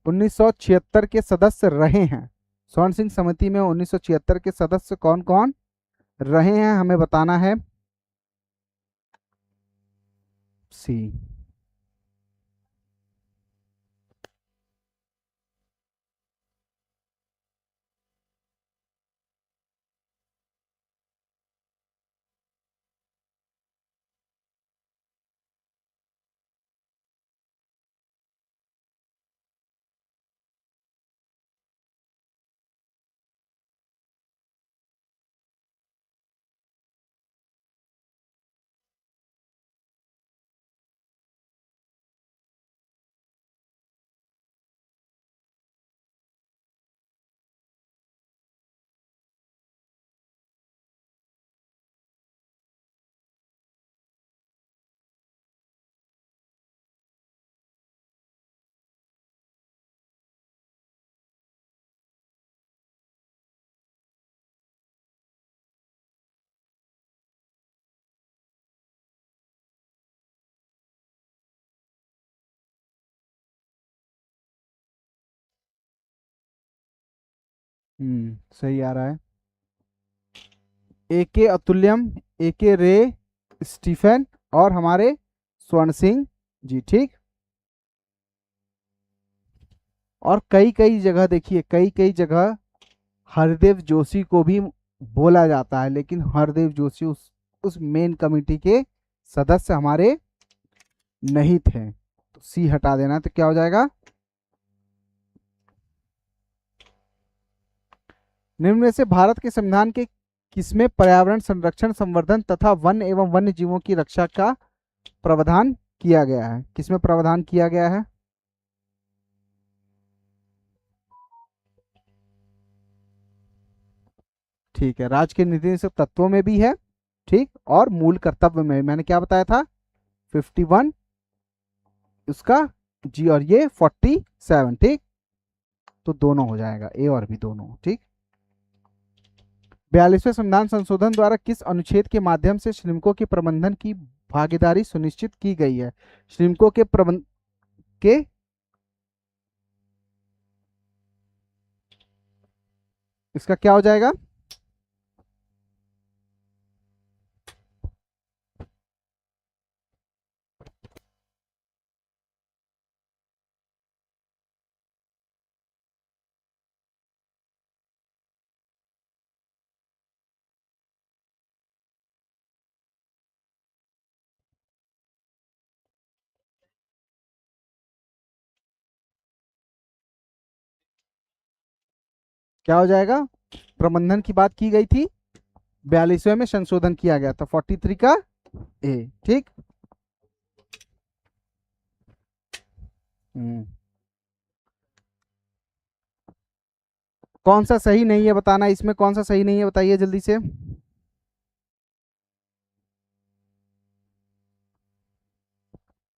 1976 के सदस्य रहे हैं, स्वर्ण सिंह समिति में 1976 के सदस्य कौन कौन रहे हैं हमें बताना है। सी, सही आ रहा है। ए के अतुल्यम, ए के रे स्टीफन और हमारे स्वर्ण सिंह जी, ठीक। और कई कई जगह देखिए, कई कई जगह हरदेव जोशी को भी बोला जाता है, लेकिन हरदेव जोशी उस मेन कमेटी के सदस्य हमारे नहीं थे। तो सी हटा देना, तो क्या हो जाएगा? निम्न में से भारत के संविधान के किसमें पर्यावरण संरक्षण, संवर्धन तथा वन एवं वन्य जीवों की रक्षा का प्रावधान किया गया है? किसमें प्रावधान किया गया है? ठीक है, राज्य के नीति तत्वों में भी है, ठीक, और मूल कर्तव्य में मैंने क्या बताया था? 51 उसका जी, और ये 47, ठीक। तो दोनों हो जाएगा, ए और बी दोनों, ठीक। 42वें संविधान संशोधन द्वारा किस अनुच्छेद के माध्यम से श्रमिकों के प्रबंधन की भागीदारी सुनिश्चित की गई है? श्रमिकों के प्रबंध के इसका क्या हो जाएगा? क्या हो जाएगा? प्रबंधन की बात की गई थी, 42वें में संशोधन किया गया था, 43 का ए, ठीक। हम्म। कौन सा सही नहीं है बताना, इसमें कौन सा सही नहीं है बताइए जल्दी से।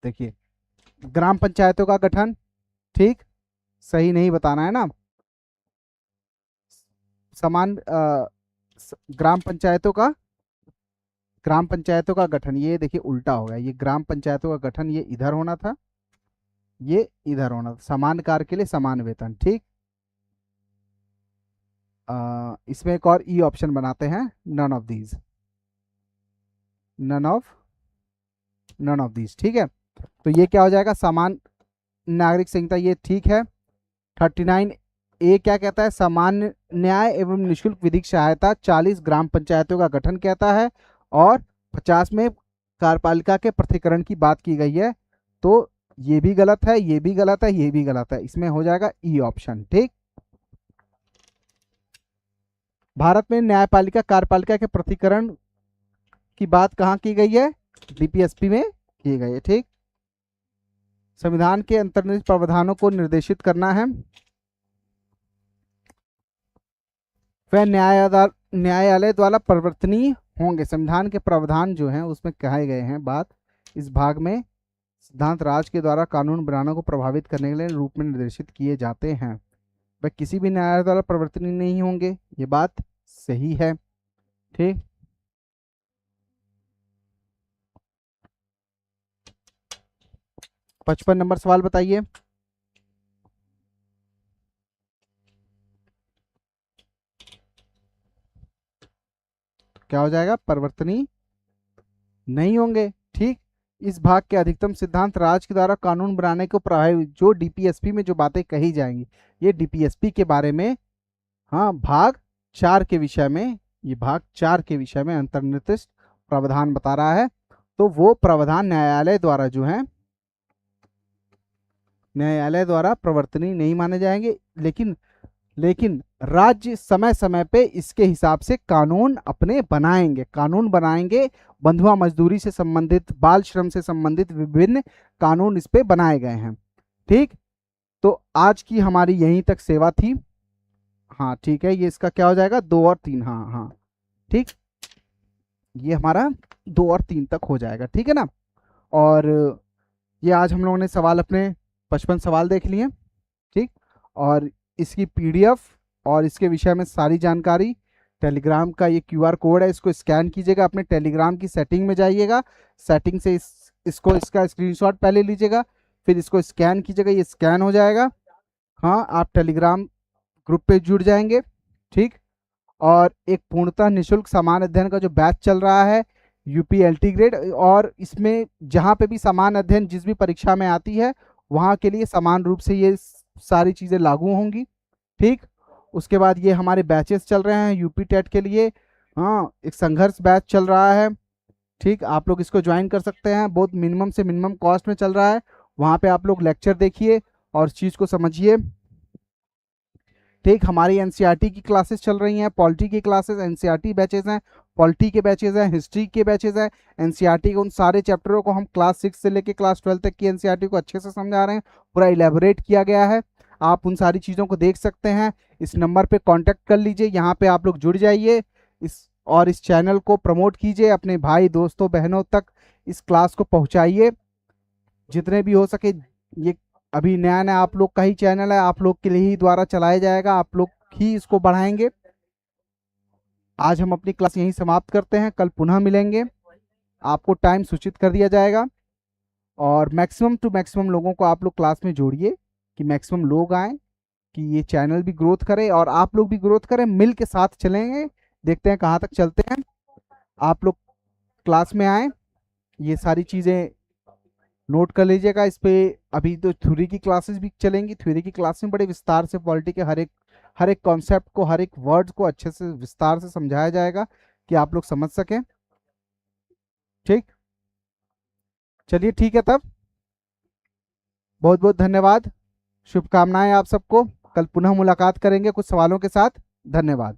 देखिए, ग्राम पंचायतों का गठन, ठीक, सही नहीं बताना है ना। समान ग्राम पंचायतों का गठन, ये देखिए उल्टा हो गया, ये ग्राम पंचायतों का गठन ये इधर होना था, ये इधर होना था। समान कार्य के लिए समान वेतन, ठीक। इसमें एक और ई ऑप्शन बनाते हैं, none of these, none of none of these, ठीक है। तो ये क्या हो जाएगा? समान नागरिक संहिता, ये ठीक है। 39 ए क्या कहता है? सामान्य न्याय एवं निःशुल्क विधिक सहायता 40 ग्राम पंचायतों का गठन कहता है, और 50 में कार्यपालिका के पृथक्करण की बात की गई है। तो ये भी गलत है, ये भी गलत है, ये भी गलत है, इसमें हो जाएगा ई ऑप्शन, ठीक। भारत में न्यायपालिका कार्यपालिका के पृथक्करण की बात कहाँ की गई है? डीपीएसपी में की गई है, ठीक। संविधान के अंतर्निहित प्रावधानों को निर्देशित करना है, वह न्यायालय द्वारा परिवर्तनीय होंगे। संविधान के प्रावधान जो हैं उसमें कहे गए हैं बात, इस भाग में सिद्धांत राज के द्वारा कानून बनाने को प्रभावित करने के लिए रूप में निर्देशित किए जाते हैं, वह किसी भी न्यायालय द्वारा परिवर्तनीय नहीं होंगे, ये बात सही है, ठीक। 55 नंबर सवाल बताइए। क्या हो जाएगा? परिवर्तनीय नहीं होंगे, ठीक। इस भाग के अधिकतम सिद्धांत राज्य के द्वारा कानून बनाने को प्रभावित, जो डीपीएसपी में जो बातें कही जाएंगी, ये डीपीएसपी के बारे में, हाँ, भाग 4 के विषय में, ये भाग 4 के विषय में अंतर्निहित प्रावधान बता रहा है। तो वो प्रावधान न्यायालय द्वारा जो है, न्यायालय द्वारा प्रवर्तनीय नहीं माने जाएंगे, लेकिन लेकिन राज्य समय समय पे इसके हिसाब से कानून अपने बनाएंगे, कानून बनाएंगे। बंधुआ मजदूरी से संबंधित, बाल श्रम से संबंधित विभिन्न कानून इस पे बनाए गए हैं, ठीक। तो आज की हमारी यहीं तक सेवा थी, हाँ ठीक है। ये इसका क्या हो जाएगा? 2 और 3, हाँ हाँ, ठीक। ये हमारा 2 और 3 तक हो जाएगा, ठीक है ना। और ये आज हम लोगों ने सवाल अपने 55 सवाल देख लिए, ठीक। और इसकी पीडीएफ और इसके विषय में सारी जानकारी, टेलीग्राम का ये क्यूआर कोड है, इसको स्कैन कीजिएगा, अपने टेलीग्राम की सेटिंग में जाइएगा, सेटिंग से इसका स्क्रीनशॉट पहले लीजिएगा, फिर इसको स्कैन कीजिएगा, ये स्कैन हो जाएगा। हाँ, आप टेलीग्राम ग्रुप पे जुड़ जाएंगे, ठीक। और एक पूर्णतः निशुल्क समान अध्ययन का जो बैच चल रहा है यूपी एलटी ग्रेड, और इसमें जहाँ पे भी समान अध्ययन जिस भी परीक्षा में आती है वहाँ के लिए समान रूप से ये सारी चीज़ें लागू होंगी। ठीक। उसके बाद ये हमारे बैचेस चल रहे हैं यूपी टेट के लिए। हाँ, एक संघर्ष बैच चल रहा है। ठीक, आप लोग इसको ज्वाइन कर सकते हैं, बहुत मिनिमम से मिनिमम कॉस्ट में चल रहा है। वहाँ पे आप लोग लेक्चर देखिए और चीज़ को समझिए। ठीक, हमारी एनसीईआरटी की क्लासेस चल रही हैं, पॉलिटी की क्लासेस, एनसीईआरटी बैचेस हैं, पॉलिटी के बैचेस हैं, हिस्ट्री के बैचेस हैं। एनसीईआरटी के उन सारे चैप्टरों को हम क्लास 6 से लेकर क्लास 12 तक की एनसीईआरटी को अच्छे से समझा रहे हैं, पूरा इलेबोरेट किया गया है। आप उन सारी चीज़ों को देख सकते हैं। इस नंबर पे कांटेक्ट कर लीजिए, यहाँ पे आप लोग जुड़ जाइए इस चैनल को प्रमोट कीजिए, अपने भाई दोस्तों बहनों तक इस क्लास को पहुँचाइए जितने भी हो सके। ये अभी नया नया आप लोग का ही चैनल है, आप लोग के लिए ही द्वारा चलाया जाएगा, आप लोग ही इसको बढ़ाएंगे। आज हम अपनी क्लास यहीं समाप्त करते हैं, कल पुनः मिलेंगे। आपको टाइम सूचित कर दिया जाएगा और मैक्सिमम टू मैक्सिमम लोगों को आप लोग क्लास में जोड़िए कि मैक्सिमम लोग आएँ, कि ये चैनल भी ग्रोथ करे और आप लोग भी ग्रोथ करें, मिल के साथ चलेंगे, देखते हैं कहाँ तक चलते हैं। आप लोग क्लास में आए, ये सारी चीज़ें नोट कर लीजिएगा। इस पे अभी तो थ्योरी की क्लासेस भी चलेंगी, थ्योरी की क्लास में बड़े विस्तार से पॉलिटी के हर एक कॉन्सेप्ट को, हर एक वर्ड को अच्छे से विस्तार से समझाया जाएगा कि आप लोग समझ सकें। ठीक, चलिए ठीक है तब, बहुत बहुत धन्यवाद, शुभकामनाएं आप सबको। कल पुनः मुलाकात करेंगे कुछ सवालों के साथ। धन्यवाद।